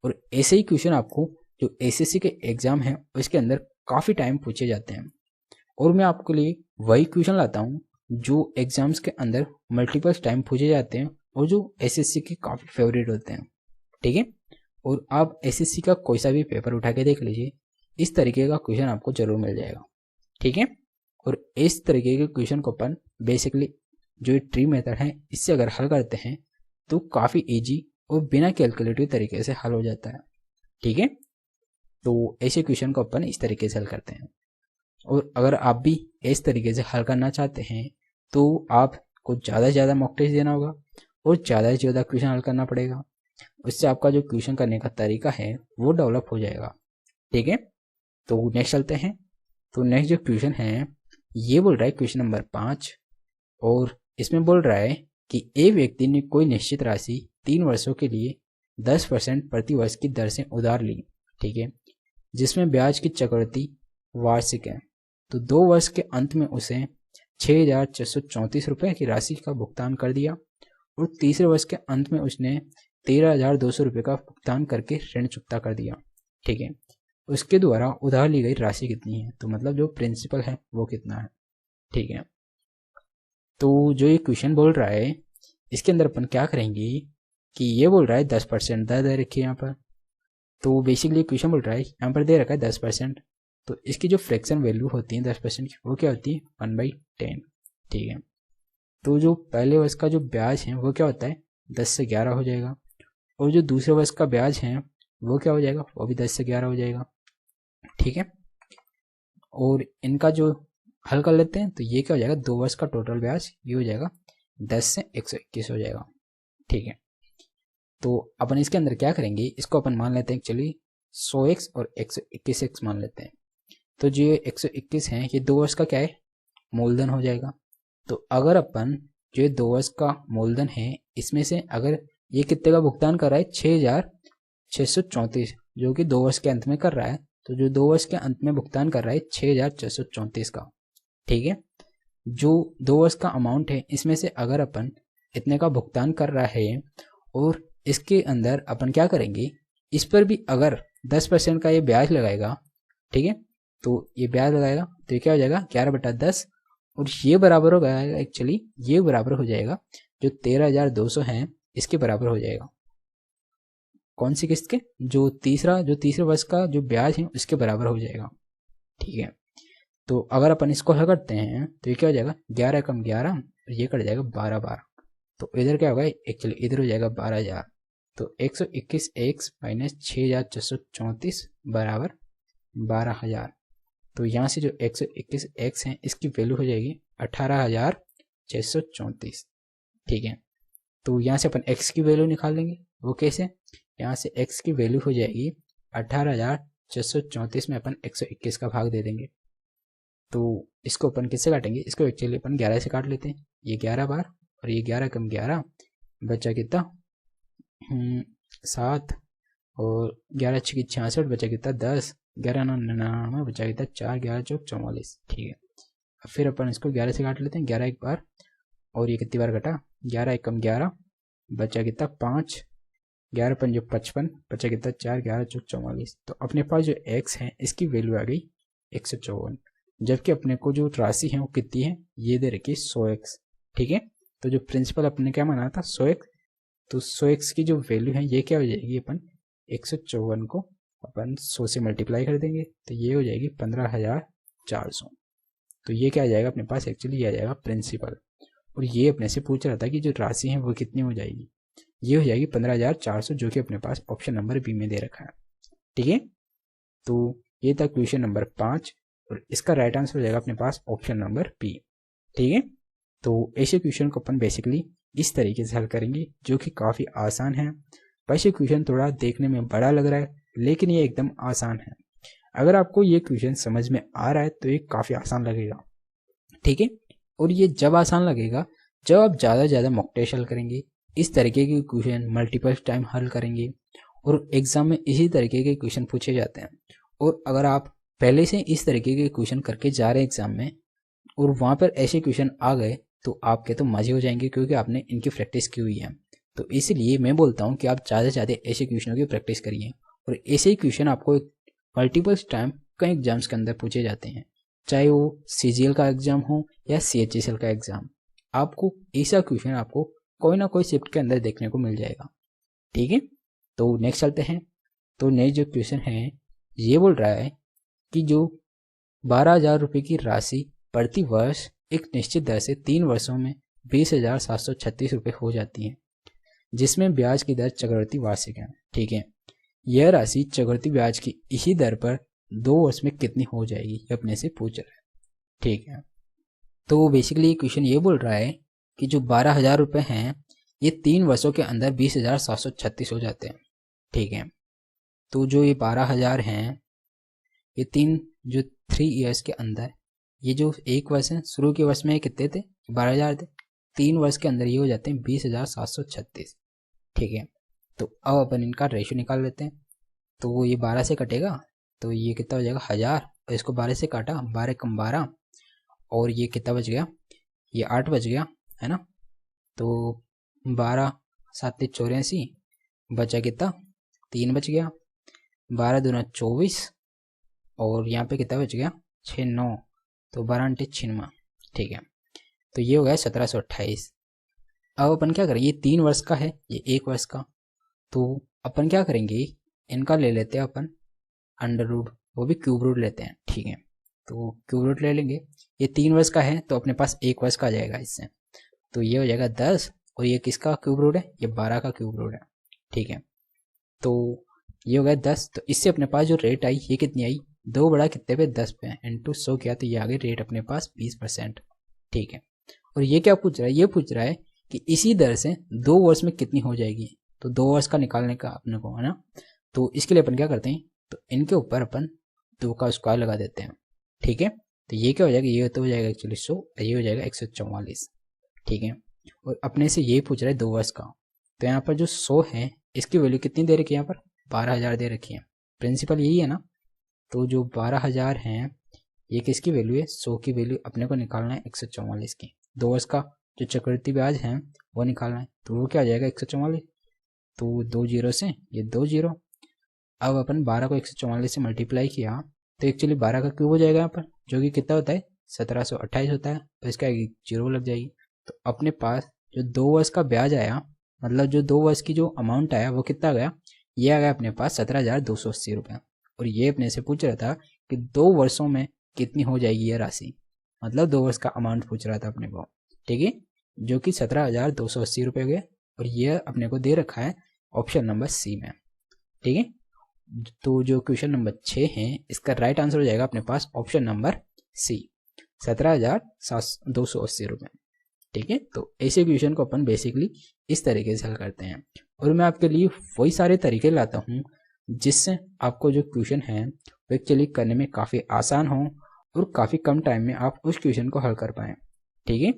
और ऐसे ही क्वेश्चन आपको जो एसएससी के एग्जाम है उसके अंदर काफ़ी टाइम पूछे जाते हैं, और मैं आपके लिए वही क्वेश्चन लाता हूँ जो एग्जाम्स के अंदर मल्टीपल टाइम पूछे जाते हैं और जो एसएससी के काफ़ी फेवरेट होते हैं। ठीक है, और आप एसएससी का कोई सा भी पेपर उठा के देख लीजिए, इस तरीके का क्वेश्चन आपको जरूर मिल जाएगा। ठीक है, और इस तरीके के क्वेश्चन को अपन बेसिकली जो ट्री मेथड है इससे अगर हल करते हैं तो काफ़ी इजी और बिना कैलकुलेटिव तरीके से हल हो जाता है। ठीक है, तो ऐसे क्वेश्चन को अपन इस तरीके से हल करते हैं, और अगर आप भी इस तरीके से हल करना चाहते हैं तो आपको ज़्यादा से ज़्यादा मॉक टेस्ट देना होगा और ज़्यादा से ज़्यादा क्वेश्चन हल करना पड़ेगा। उससे आपका जो क्वेश्चन करने का तरीका है वो डेवलप हो जाएगा। ठीक है, तो नेक्स्ट चलते हैं। तो नेक्स्ट जो क्वेश्चन है ये बोल रहा है क्वेश्चन नंबर 5, और इसमें बोल रहा है कि एक व्यक्ति ने कोई निश्चित राशि 3 वर्षों के लिए 10% प्रति वर्ष की दर से उधार ली। ठीक है, जिसमें ब्याज की चक्रवृद्धि वार्षिक है। तो 2 वर्ष के अंत में उसे 6,634 रुपये की राशि का भुगतान कर दिया, और तीसरे वर्ष के अंत में उसने 13,200 रुपये का भुगतान करके ऋण चुकता कर दिया। ठीक है, उसके द्वारा उधार ली गई राशि कितनी है, तो मतलब जो प्रिंसिपल है वो कितना है। ठीक है, तो जो ये क्वेश्चन बोल रहा है इसके अंदर अपन क्या करेंगे कि ये बोल रहा है 10% दर दे रखी है यहाँ पर। तो बेसिकली क्वेश्चन बोल रहा है यहाँ पर दे रखा है 10%, तो इसकी जो फ्रैक्शन वैल्यू होती है 10% की वो क्या होती है 1/10। ठीक है, तो जो पहले वर्ष का जो ब्याज है वो क्या होता है 10 से 11 हो जाएगा, और जो दूसरे वर्ष का ब्याज है वो क्या हो जाएगा, वो भी 10 से 11 हो जाएगा। ठीक है, और इनका जो हल कर लेते हैं तो ये क्या हो जाएगा 2 वर्ष का टोटल ब्याज ये हो जाएगा 10 से 121 हो जाएगा। ठीक है, तो अपन इसके अंदर क्या करेंगे, इसको अपन मान लेते हैं एक्चुअली 100x और 121x मान लेते हैं। तो जो 121 है ये 2 वर्ष का क्या है मूलधन हो जाएगा। तो अगर अपन जो 2 वर्ष का मूलधन है इसमें से अगर ये कितने का भुगतान कर रहा है 6,634, जो कि 2 वर्ष के अंत में कर रहा है, तो जो 2 वर्ष के अंत में भुगतान कर रहा है 6,634 का। ठीक है, जो 2 वर्ष का अमाउंट है इसमें से अगर अपन इतने का भुगतान कर रहा है, और इसके अंदर अपन क्या करेंगे, इस पर भी अगर 10% का ये ब्याज लगाएगा। ठीक है, तो ये ब्याज लगाएगा तो ये क्या हो जाएगा 11/10, और ये बराबर हो गया एक्चुअली ये बराबर हो जाएगा जो 13,200 है इसके बराबर हो जाएगा। कौन सी किस्त के? जो तीसरे वर्ष का जो ब्याज है उसके बराबर हो जाएगा। ठीक है, तो अगर अपन इसको हल करते हैं तो ये क्या हो जाएगा, 11 कम 11 और ये कट जाएगा 12 तो इधर क्या होगा, एक्चुअली इधर हो जाएगा 12,000। तो 121 एक्स माइनस 6,434 बराबर 12,000। तो यहाँ से जो 121 एक्स है इसकी वैल्यू हो जाएगी 18,634। ठीक है, तो यहाँ से अपन x की वैल्यू निकाल लेंगे। वो कैसे? यहाँ से x की वैल्यू हो जाएगी 18,634 में अपन 121 का भाग दे देंगे। तो इसको अपन किससे काटेंगे? इसको एक्चुअली अपन 11 से काट लेते हैं। ये 11 बार और ये 11 कम 11 बचा कितना, 7 और 11 छः 66 बचा कितना 10, 11 9 99 बचा कितना 4, 11 चौक 44। ठीक है, अब फिर अपन इसको 11 से काट लेते हैं। 11 एक बार और ये कितनी बार कटा, 11 एक कम 11 बचा कितना 5, 11 पंजे 55 बचा कितना 4, 11 चौक 44। तो अपने पास जो x है इसकी वैल्यू आ गई 154, जबकि अपने को जो राशि है वो कितनी है, ये दे रखी 100x। ठीक है, तो जो प्रिंसिपल अपने क्या माना था 100x, तो 100x की जो वैल्यू है ये क्या हो जाएगी, अपन 154 को अपन 100 से मल्टीप्लाई कर देंगे तो ये हो जाएगी 15,400। तो ये क्या आ जाएगा अपने पास, एक्चुअली ये आ जाएगा प्रिंसिपल। और ये अपने से पूछ रहा था कि जो राशि है वो कितनी हो जाएगी, ये हो जाएगी 15,400, जो कि अपने पास ऑप्शन नंबर बी में दे रखा है। ठीक है, तो ये था क्वेश्चन नंबर 5 और इसका राइट आंसर हो जाएगा अपने पास ऑप्शन नंबर बी। ठीक है, तो ऐसे क्वेश्चन को अपन बेसिकली इस तरीके से हल करेंगे जो कि काफ़ी आसान है। वैसे क्वेश्चन थोड़ा देखने में बड़ा लग रहा है लेकिन ये एकदम आसान है। अगर आपको ये क्वेश्चन समझ में आ रहा है तो ये काफ़ी आसान लगेगा। ठीक है, और ये जब आसान लगेगा जब आप ज़्यादा से ज़्यादा मॉक टेस्ट हल करेंगे, इस तरीके के क्वेश्चन मल्टीपल टाइम हल करेंगे और एग्जाम में इसी तरीके के क्वेश्चन पूछे जाते हैं। और अगर आप पहले से इस तरीके के क्वेश्चन करके जा रहे हैं एग्जाम में और वहाँ पर ऐसे क्वेश्चन आ गए तो आपके तो मजे हो जाएंगे क्योंकि आपने इनकी प्रैक्टिस की हुई है। तो इसलिए मैं बोलता हूँ कि आप ज़्यादा से ज़्यादा ऐसे क्वेश्चनों की प्रैक्टिस करिए और ऐसे ही क्वेश्चन आपको मल्टीपल टाइम कई एग्जाम्स के अंदर पूछे जाते हैं, चाहे वो CGL का एग्जाम हो या CHSL का एग्जाम। आपको ऐसा क्वेश्चन आपको कोई ना कोई शिफ्ट के अंदर देखने को मिल जाएगा। ठीक है, तो नेक्स्ट चलते हैं। तो नेक्स्ट जो क्वेश्चन है ये बोल रहा है कि जो 12,000 रुपये की राशि प्रति वर्ष एक निश्चित दर से 3 वर्षों में 20,736 रुपये हो जाती है, जिसमें ब्याज की दर चक्रवृद्धि वार्षिक है। ठीक है, यह राशि चक्रवृद्धि ब्याज की इसी दर पर 2 वर्ष में कितनी हो जाएगी, ये अपने से पूछ रहा है। ठीक है, तो बेसिकली क्वेश्चन ये बोल रहा है कि जो 12,000 रुपये हैं ये 3 वर्षों के अंदर 20,736 हो जाते हैं। ठीक है, तो जो ये 12,000 हैं ये 3 ईयर्स के अंदर, ये जो एक वर्ष है शुरू के वर्ष में कितने थे, 12,000 थे, 3 वर्ष के अंदर ये हो जाते हैं 20,736। ठीक है, तो अब अपन इनका रेशियो निकाल लेते हैं। तो ये 12 से कटेगा तो ये कितना हो जाएगा 1,000 और इसको 12 से काटा, 12 कम 12 और ये कितना बच गया, ये 8 बच गया है ना। तो 12 7 84 बचा कितना 3 बच गया, 12 दूना 24 और यहाँ पे कितना बच गया 6 9, तो 12 × 6। ठीक है, तो ये हो गया 1728। अब अपन क्या करेंगे, ये 3 वर्ष का है ये 1 वर्ष का, तो अपन क्या करेंगे इनका ले लेते हैं अपन अंडर रूट, वो भी क्यूब रूट लेते हैं। ठीक है, तो क्यूब रूट ले लेंगे। ये 3 वर्ष का है तो अपने पास 1 वर्ष का आ जाएगा इससे, तो ये हो जाएगा 10 और ये किसका क्यूब रूट है, ये 12 का क्यूब रूट है। ठीक है, तो ये हो गया 10। तो इससे अपने पास जो रेट आई ये कितनी आई, 2 बड़ा कितने पे 10 पे इंटू 100 किया तो ये आ गई रेट अपने पास 20%। ठीक है, और ये क्या पूछ रहा है, ये पूछ रहा है कि इसी दर से 2 वर्ष में कितनी हो जाएगी, तो 2 वर्ष का निकालने का अपने को है ना। तो इसके लिए अपन क्या करते हैं, तो इनके ऊपर अपन 2 का स्क्वायर लगा देते हैं। ठीक है, तो ये क्या हो जाएगा, ये तो हो जाएगा एक्चुअली 100, ये हो जाएगा 144। ठीक है, और अपने से ये पूछ रहा है 2 वर्ष का, तो यहाँ पर जो 100 है इसकी वैल्यू कितनी दे रखी है, यहाँ पर 12,000 दे रखी है। प्रिंसिपल यही है ना, तो जो 12,000 हैं ये किसकी वैल्यू है, 100 की वैल्यू अपने को निकालना है 144 की। 2 वर्ष का जो चक्रवृद्धि ब्याज है वो निकालना है, तो वो क्या आ जाएगा 144, तो 2 जीरो से ये 2 जीरो। अब अपन 12 को 144 से मल्टीप्लाई किया तो एक्चुअली 12 का क्यूब हो जाएगा यहाँ पर, जो कि कितना होता है 1728 होता है, तो इसका 0 लग जाएगी। तो अपने पास जो 2 वर्ष का ब्याज आया मतलब जो 2 वर्ष की जो अमाउंट आया वो कितना गया, ये आ गया अपने पास 17,280 रुपये। और ये अपने से पूछ रहा था कि 2 वर्षों में कितनी हो जाएगी ये राशि, मतलब 2 वर्ष का अमाउंट पूछ रहा था अपने को, ठीक है, जो कि 17,280 रुपये गए। और ये अपने को दे रखा है ऑप्शन नंबर सी में, ठीक है। तो जो क्वेश्चन नंबर 6 है इसका राइट आंसर हो जाएगा अपने पास ऑप्शन नंबर सी, 17,280 रुपये, ठीक है। तो ऐसे क्वेश्चन को अपन बेसिकली इस तरीके से हल करते हैं। और मैं आपके लिए वही सारे तरीके लाता हूँ जिससे आपको जो क्वेश्चन है वो एक्चुअली करने में काफ़ी आसान हो और काफ़ी कम टाइम में आप उस क्वेश्चन को हल कर पाएँ, ठीक है।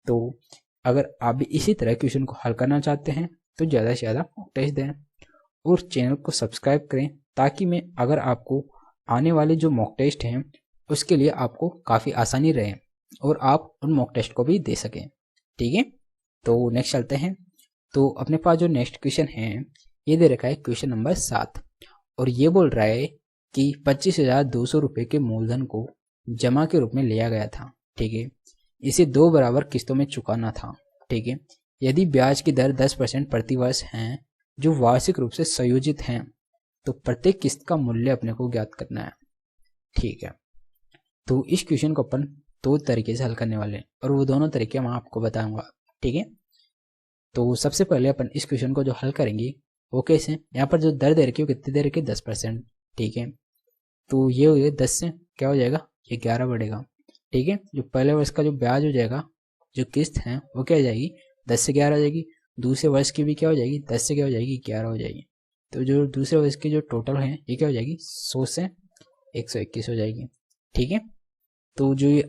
तो अगर आप भी इसी तरह क्वेश्चन को हल करना चाहते हैं तो ज़्यादा से ज़्यादा टेस्ट दें और चैनल को सब्सक्राइब करें, ताकि मैं अगर आपको आने वाले जो मॉक टेस्ट हैं उसके लिए आपको काफ़ी आसानी रहे और आप उन मॉक टेस्ट को भी दे सकें, ठीक है। तो नेक्स्ट चलते हैं। तो अपने पास जो नेक्स्ट क्वेश्चन है ये दे रखा है क्वेश्चन नंबर 7, और ये बोल रहा है कि 25,200 रुपये के मूलधन को जमा के रूप में लिया गया था, ठीक है। इसे 2 बराबर किस्तों में चुकाना था, ठीक है। यदि ब्याज की दर 10% प्रति वर्ष हैं जो वार्षिक रूप से संयोजित हैं, तो प्रत्येक किस्त का मूल्य अपने को ज्ञात करना है, ठीक है। तो इस क्वेश्चन को अपन 2 तरीके से हल करने वाले हैं और वो दोनों तरीके मैं आपको बताऊंगा, ठीक है। तो सबसे पहले अपन इस क्वेश्चन को जो हल करेंगे वो कैसे, यहाँ पर जो दर दे रखी है वो कितनी दे रखी है, 10%, ठीक है। तो ये हो गया 10 से क्या हो जाएगा, ये 11 बढ़ेगा, ठीक है। जो पहले वर्ष का जो ब्याज हो जाएगा, जो किस्त है वो क्या हो जाएगी, 10 से 11 हो जाएगी। दूसरे वर्ष की भी क्या हो जाएगी, 10 से क्या हो जाएगी, 11 हो जाएगी। तो जो दूसरे वर्ष की जो टोटल है ये क्या हो जाएगी, 100 से 121 हो जाएगी, ठीक है। तो जो ये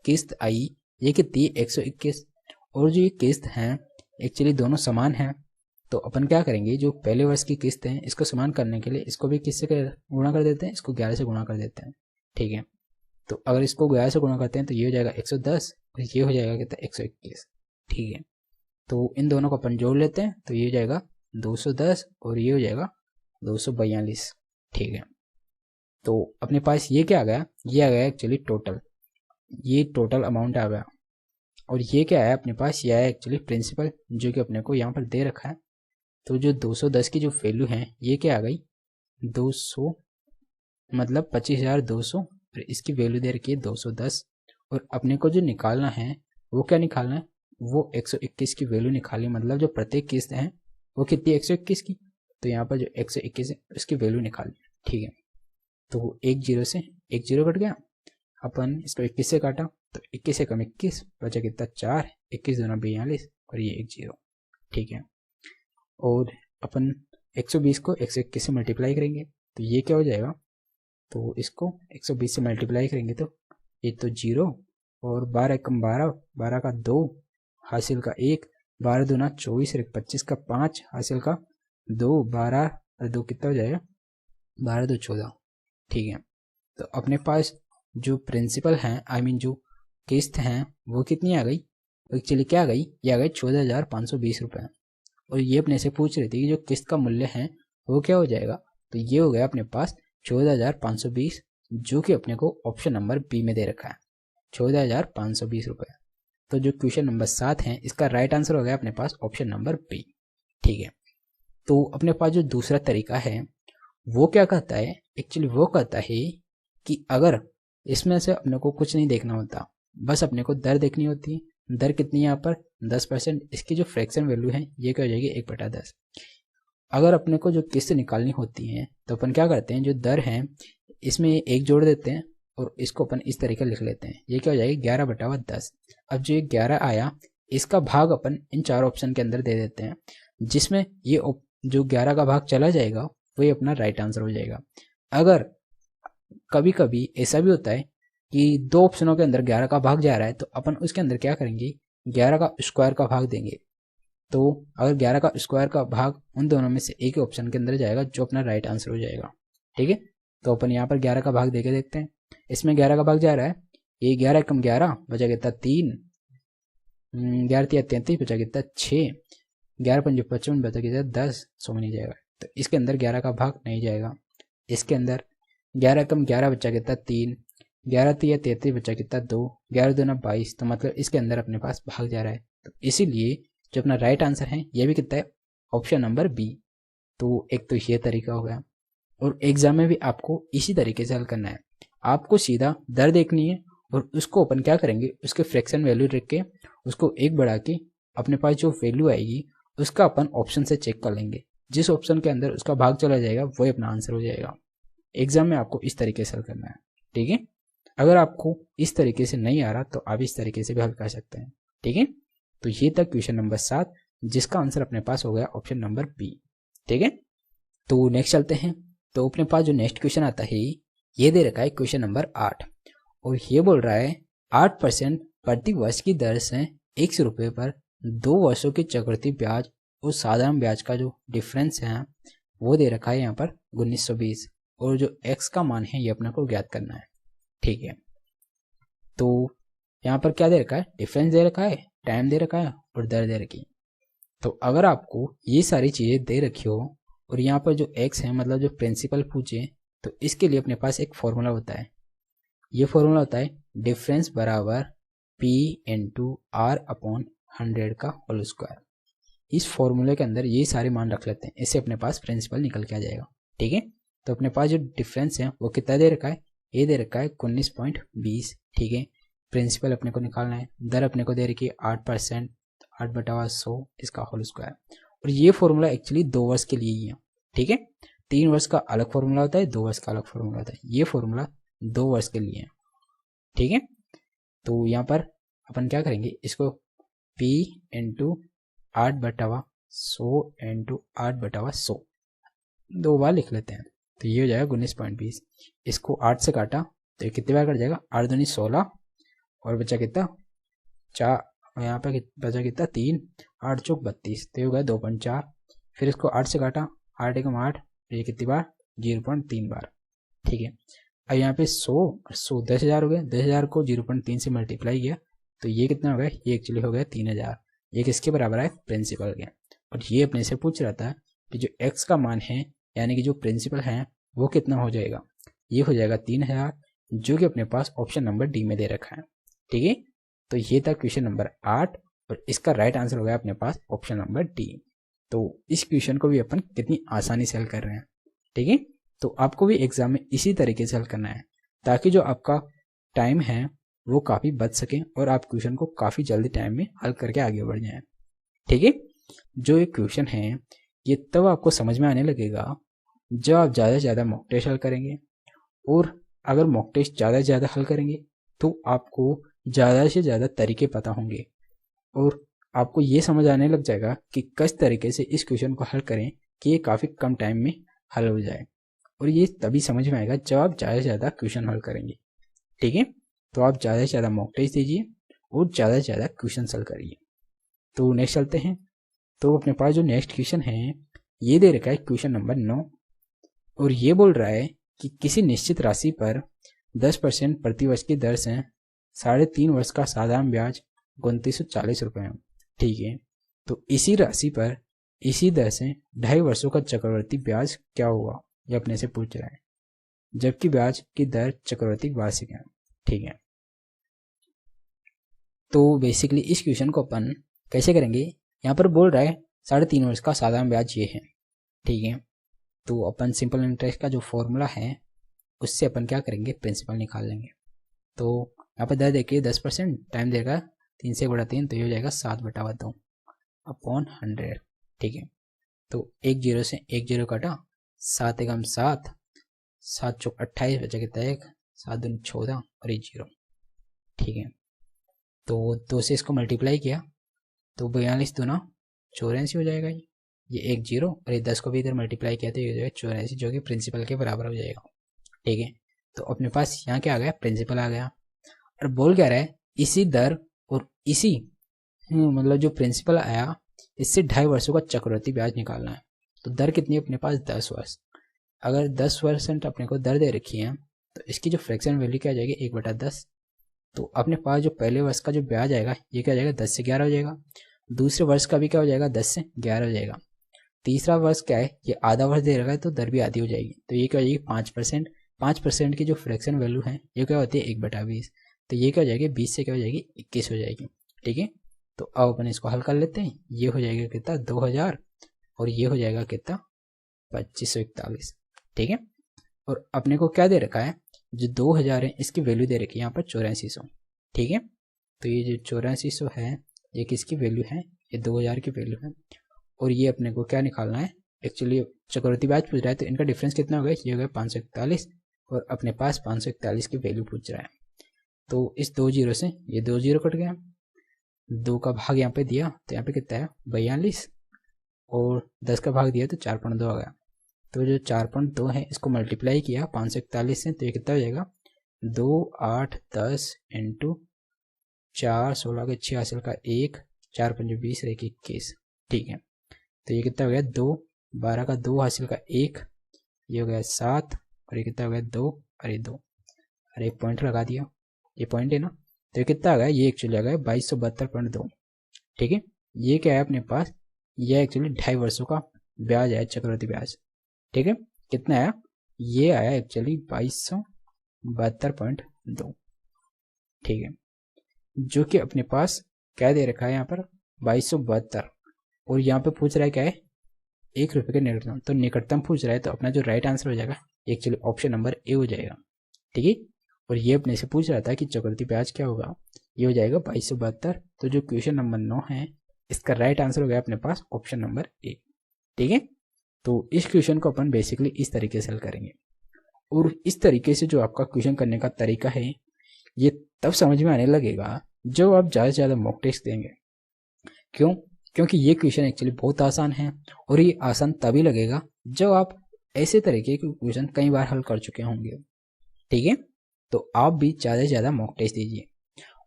किस्त आई ये कितनी, 121, और जो ये किस्त हैं एक्चुअली दोनों समान हैं। तो अपन क्या करेंगे, जो पहले वर्ष की किस्त है इसको समान करने के लिए इसको भी किससे गुणा कर देते हैं, इसको 11 से गुणा कर देते हैं, ठीक है। तो अगर इसको 11 से गुणा करते हैं तो ये हो जाएगा 110 और ये हो जाएगा कितना, 121, ठीक है। तो इन दोनों को अपन जोड़ लेते हैं तो ये हो जाएगा 210 और ये हो जाएगा 242, ठीक है। तो अपने पास ये क्या आ गया, ये आ गया एक्चुअली टोटल, ये टोटल अमाउंट आ गया। और ये क्या है अपने पास, ये है एक्चुअली प्रिंसिपल जो कि अपने को यहाँ पर दे रखा है। तो जो 210 की जो वैल्यू है ये क्या आ गई, 200 मतलब 25,200, और इसकी वैल्यू दे रखी है 210। और अपने को जो निकालना है वो क्या निकालना है, वो 121 की वैल्यू निकाली, मतलब जो प्रत्येक किस्त है वो कितनी, 121 की। तो यहाँ पर जो 121 है उसकी वैल्यू निकाली, ठीक है। तो एक जीरो से एक जीरो कट गया, अपन इसको 21 से काटा तो 21 से कम 21 बचा कितना, 4, 21 दूना 42 और ये एक जीरो, ठीक है। और अपन 120 को 121 से मल्टीप्लाई करेंगे तो ये क्या हो जाएगा, तो इसको 120 से मल्टीप्लाई करेंगे तो ये तो 0 और 12 कम 12, 12 का 2 हासिल का 1, 12 दूना 24 और 25 का 5 हासिल का 2, 12 और 2 कितना हो जाएगा, 12 2 14, ठीक है। तो अपने पास जो प्रिंसिपल हैं आई मीन जो किस्त हैं वो कितनी आ गई, एक्चुअली क्या आ गई, ये आ गई 14,520 रुपये। और ये अपने से पूछ रही थी कि जो किस्त का मूल्य है वो क्या हो जाएगा, तो ये हो गया अपने पास 14,520, जो कि अपने को ऑप्शन नंबर बी में दे रखा है, 14,520 रुपये। तो जो क्वेश्चन नंबर 7 है इसका राइट आंसर हो गया अपने पास ऑप्शन नंबर बी, ठीक है। तो अपने पास जो दूसरा तरीका है वो क्या कहता है, एक्चुअली वो कहता है कि अगर इसमें से अपने को कुछ नहीं देखना होता, बस अपने को दर देखनी होती है। दर कितनी है यहाँ पर, 10%, इसकी जो फ्रैक्शन वैल्यू है ये क्या हो जाएगी, 1/10। अगर अपने को जो किस्त निकालनी होती है तो अपन क्या करते हैं, जो दर है इसमें एक जोड़ देते हैं और इसको अपन इस तरीके लिख लेते हैं, ये क्या हो जाएगी 11/10। अब जो ये 11 आया इसका भाग अपन इन 4 ऑप्शन के अंदर दे देते हैं, जिसमें ये जो 11 का भाग चला जाएगा वही अपना राइट आंसर हो जाएगा। अगर कभी कभी ऐसा भी होता है कि 2 ऑप्शनों के अंदर 11 का भाग जा रहा है तो अपन उसके अंदर क्या करेंगे, 11 का स्क्वायर का भाग देंगे। तो अगर 11 का स्क्वायर का भाग उन दोनों में से एक ही ऑप्शन के अंदर जाएगा जो अपना राइट आंसर हो जाएगा, ठीक है। तो अपन यहाँ पर 11 का भाग देके देखते हैं, इसमें 11 का भाग जा रहा है, ये 11 कम 11 बचा कितना 3, 11 33 बचा कितना 6, 11 5 55 बचा कितना 10, 100 में नहीं जाएगा। तो इसके अंदर 11 का भाग नहीं जाएगा। इसके अंदर 11 कम 11 बचा कितना 3, 11 33 बचा कितना 2, 11 दूना 22, तो मतलब इसके अंदर अपने पास भाग जा रहा है। तो इसीलिए जो अपना राइट आंसर है ये भी कितना है, ऑप्शन नंबर बी। तो एक तो ये तरीका हो गया, और एग्जाम में भी आपको इसी तरीके से हल करना है। आपको सीधा दर देखनी है और उसको अपन क्या करेंगे, उसके फ्रैक्शन वैल्यू रख के उसको एक बढ़ा के अपने पास जो वैल्यू आएगी उसका अपन ऑप्शन से चेक कर लेंगे। जिस ऑप्शन के अंदर उसका भाग चला जाएगा वही अपना आंसर हो जाएगा। एग्जाम में आपको इस तरीके से हल करना है, ठीक है। अगर आपको इस तरीके से नहीं आ रहा तो आप इस तरीके से भी हल कर सकते हैं, ठीक है। तो ये था क्वेश्चन नंबर 7, जिसका आंसर अपने पास हो गया ऑप्शन नंबर बी, ठीक है। तो नेक्स्ट चलते हैं। तो अपने पास जो नेक्स्ट क्वेश्चन आता है ये दे रखा है क्वेश्चन नंबर 8, और ये बोल रहा है 8% प्रति वर्ष की दर से 100 रुपये पर 2 वर्षों के चक्रवृद्धि ब्याज और साधारण ब्याज का जो डिफरेंस है वो दे रखा है यहाँ पर 1920, और जो x का मान है ये अपने को ज्ञात करना है, ठीक है। तो यहाँ पर क्या दे रखा है, डिफरेंस दे रखा है, टाइम दे रखा है और दर दे रखी है। तो अगर आपको ये सारी चीज़ें दे रखी हो और यहाँ पर जो x है मतलब जो प्रिंसिपल पूछे, तो इसके लिए अपने पास एक फॉर्मूला होता है। ये फॉर्मूला होता है डिफरेंस बराबर p इंटू आर अपॉन 100 का होल स्क्वायर। इस फॉर्मूले के अंदर ये सारे मान रख लेते हैं, इससे अपने पास प्रिंसिपल निकल के आ जाएगा, ठीक है। तो अपने पास जो डिफरेंस है वो कितना दे रखा है, ये दे रखा है 19.20, ठीक है। प्रिंसिपल अपने को निकालना है, दर अपने को दे रखी है 8%, 8/100 इसका होल स्क्वायर। और ये फॉर्मूला एक्चुअली 2 वर्ष के लिए ही है, ठीक है। 3 वर्ष का अलग फॉर्मूला होता है, 2 वर्ष का अलग फॉर्मूला होता है। ये फॉर्मूला 2 वर्ष के लिए है, ठीक है। तो यहाँ पर अपन क्या करेंगे, इसको p इंटू 8/100 इंटू 8/100 2 बार लिख लेते हैं। तो ये हो जाएगा 19.20। इसको 8 से काटा तो ये कितनी बार कट जाएगा, 8 दूनी 16 और बचा कितना 4, यहाँ पे बचा कितना 3, 8 चौक 32, तो ये हो गया 2.4। फिर इसको 8 से काटा, 8 एकम 8, ये कितनी बार 0.3 बार, ठीक है। अब यहाँ पे 100 10,000 हो गया, 10,000 को 0.3 से मल्टीप्लाई किया तो ये कितना हो गया, ये एक्चुअली हो गया 3,000। ये किसके बराबर है, प्रिंसिपल के। और ये अपने से पूछ रहा था कि जो x का मान है यानी कि जो प्रिंसिपल है वो कितना हो जाएगा, ये हो जाएगा 3,000, जो कि अपने पास ऑप्शन नंबर डी में दे रखा है, ठीक है। तो ये था क्वेश्चन नंबर 8 और इसका राइट आंसर हो गया अपने पास ऑप्शन नंबर डी। तो इस क्वेश्चन को भी अपन कितनी आसानी से हल कर रहे हैं, ठीक है। तो आपको भी एग्जाम में इसी तरीके से हल करना है ताकि जो आपका टाइम है वो काफ़ी बच सके और आप क्वेश्चन को काफ़ी जल्दी टाइम में हल करके आगे बढ़ जाएं, ठीक है। जो ये क्वेश्चन है ये तब आपको समझ में आने लगेगा जब आप ज़्यादा से ज़्यादा मॉक टेस्ट हल करेंगे, और अगर मॉक टेस्ट ज़्यादा से ज़्यादा हल करेंगे तो आपको ज़्यादा से ज़्यादा तरीके पता होंगे और आपको ये समझ आने लग जाएगा कि किस तरीके से इस क्वेश्चन को हल करें कि ये काफ़ी कम टाइम में हल हो जाए। और ये तभी समझ में आएगा जब आप ज़्यादा से ज़्यादा क्वेश्चन हल करेंगे, ठीक है। तो आप ज़्यादा से ज़्यादा मॉक टेस्ट दीजिए और ज़्यादा से ज़्यादा क्वेश्चन हल करिए। तो नेक्स्ट चलते हैं। तो अपने पास जो नेक्स्ट क्वेश्चन है ये दे रखा है क्वेश्चन नंबर 9, और ये बोल रहा है कि किसी निश्चित राशि पर 10% प्रतिवर्ष की दर से 3.5 वर्ष का साधारण ब्याज 2940 रुपये, ठीक है। तो इसी राशि पर इसी दर से 2.5 वर्षों का चक्रवृद्धि ब्याज क्या होगा, ये अपने से पूछ रहा है, जबकि ब्याज की दर चक्रवृद्धि वार्षिक है, ठीक है। तो बेसिकली इस क्वेश्चन को अपन कैसे करेंगे, यहाँ पर बोल रहा है 3.5 वर्ष का साधारण ब्याज ये है, ठीक है। तो अपन सिंपल इंटरेस्ट का जो फॉर्मूला है उससे अपन क्या करेंगे, प्रिंसिपल निकाल लेंगे। तो यहाँ पर दर देखिए 10%, टाइम देगा 3 से बड़ा 3, तो ये हो जाएगा 7/2 अपॉन 100, ठीक है। तो 1 0 से 1 0 काटा, 7 एकम 7, 7 चौक 28, बचा कितना 1, 7 दूनी 14 और 1 0, ठीक है। तो 2 से इसको मल्टीप्लाई किया तो 42 दूना 84 हो जाएगा। ये 1 0 और ये 10 को भी इधर मल्टीप्लाई किया तो ये हो जाएगा 84, जो कि प्रिंसिपल के बराबर हो जाएगा, ठीक है। तो अपने पास यहाँ क्या आ गया, प्रिंसिपल आ गया। और बोल क्या रहा है, इसी दर और इसी मतलब जो प्रिंसिपल आया इससे 2.5 वर्षों का चक्रवृद्धि ब्याज निकालना है। तो दर कितनी है अपने पास, 10 वर्ष। अगर 10% अपने को दर दे रखी है तो इसकी जो फ्रैक्शन वैल्यू क्या आ जाएगी, 1/10। तो अपने पास जो पहले वर्ष का जो ब्याज आएगा ये क्या हो जाएगा, 10 से 11 हो जाएगा। दूसरे वर्ष का भी क्या हो जाएगा, 10 से 11 हो जाएगा। तीसरा वर्ष क्या है, ये आधा वर्ष दे रखा है तो दर भी आधी हो जाएगी, तो ये क्या हो जाएगी 5%। 5% की जो फ्रैक्शन वैल्यू है ये क्या होती है, 1/20। तो ये क्या हो जाएगी, 20 से क्या हो जाएगी 21 हो जाएगी, ठीक है। तो अब अपन इसको हल कर लेते हैं। ये हो जाएगा कितना 2000 और ये हो जाएगा कितना 2541। ठीक है, और अपने को क्या दे रखा है, जो 2000 है इसकी वैल्यू दे रखी है यहाँ पर 8400। ठीक है, तो ये जो 8400 है ये किसकी वैल्यू है, ये 2000 की वैल्यू है। और ये अपने को क्या निकालना है, एक्चुअली चक्रवृद्धि ब्याज पूछ रहा है तो इनका डिफरेंस कितना हो गया, ये हो गया 541 और अपने पास 541 की वैल्यू पूछ रहा है। तो इस 2 जीरो से ये 2 जीरो कट गया, 2 का भाग यहाँ पे दिया तो यहाँ पे कितना है 42 और 10 का भाग दिया तो 4.2 आ गया। तो जो 4.2 है इसको मल्टीप्लाई किया 541 से तो ये कितना हो जाएगा 2 8 10 इंटू 4 16 के 6 हासिल का 1 4 5 20 एक 21। ठीक है, तो ये कितना हो गया 2 12 का 2 हासिल का 1, ये हो गया 7 और ये कितना हो गया 2 और ये 2 और एक पॉइंट लगा दिया, ये पॉइंट है ना। तो ये कितना आ गया, ये एक्चुअली आ गया 2272.2। ठीक है, ये क्या है अपने पास, ये एक्चुअली 2.5 वर्षों का ब्याज है, चक्रवृद्धि ब्याज। ठीक है, कितना आया, ये आया एक्चुअली 2272.2। ठीक है, जो कि अपने पास क्या दे रखा है यहाँ पर 2272 और यहाँ पे पूछ रहा है क्या है ₹1 के निकटतम, तो निकटतम पूछ रहा है तो अपना जो राइट आंसर हो जाएगा एक्चुअली ऑप्शन नंबर ए हो जाएगा। ठीक है, और ये अपने से पूछ रहा था कि चक्रवृद्धि ब्याज क्या होगा, ये हो जाएगा 2272। तो जो क्वेश्चन नंबर 9 है इसका राइट आंसर हो गया अपने पास ऑप्शन नंबर ए। ठीक है, तो इस क्वेश्चन को अपन बेसिकली इस तरीके से हल करेंगे और इस तरीके से जो आपका क्वेश्चन करने का तरीका है ये तब समझ में आने लगेगा जब आप ज़्यादा से ज़्यादा मॉक टेस्ट देंगे। क्यों, क्योंकि ये क्वेश्चन एक्चुअली बहुत आसान है और ये आसान तभी लगेगा जब आप ऐसे तरीके के क्वेश्चन कई बार हल कर चुके होंगे। ठीक है, तो आप भी ज़्यादा से ज़्यादा मॉक टेस्ट दीजिए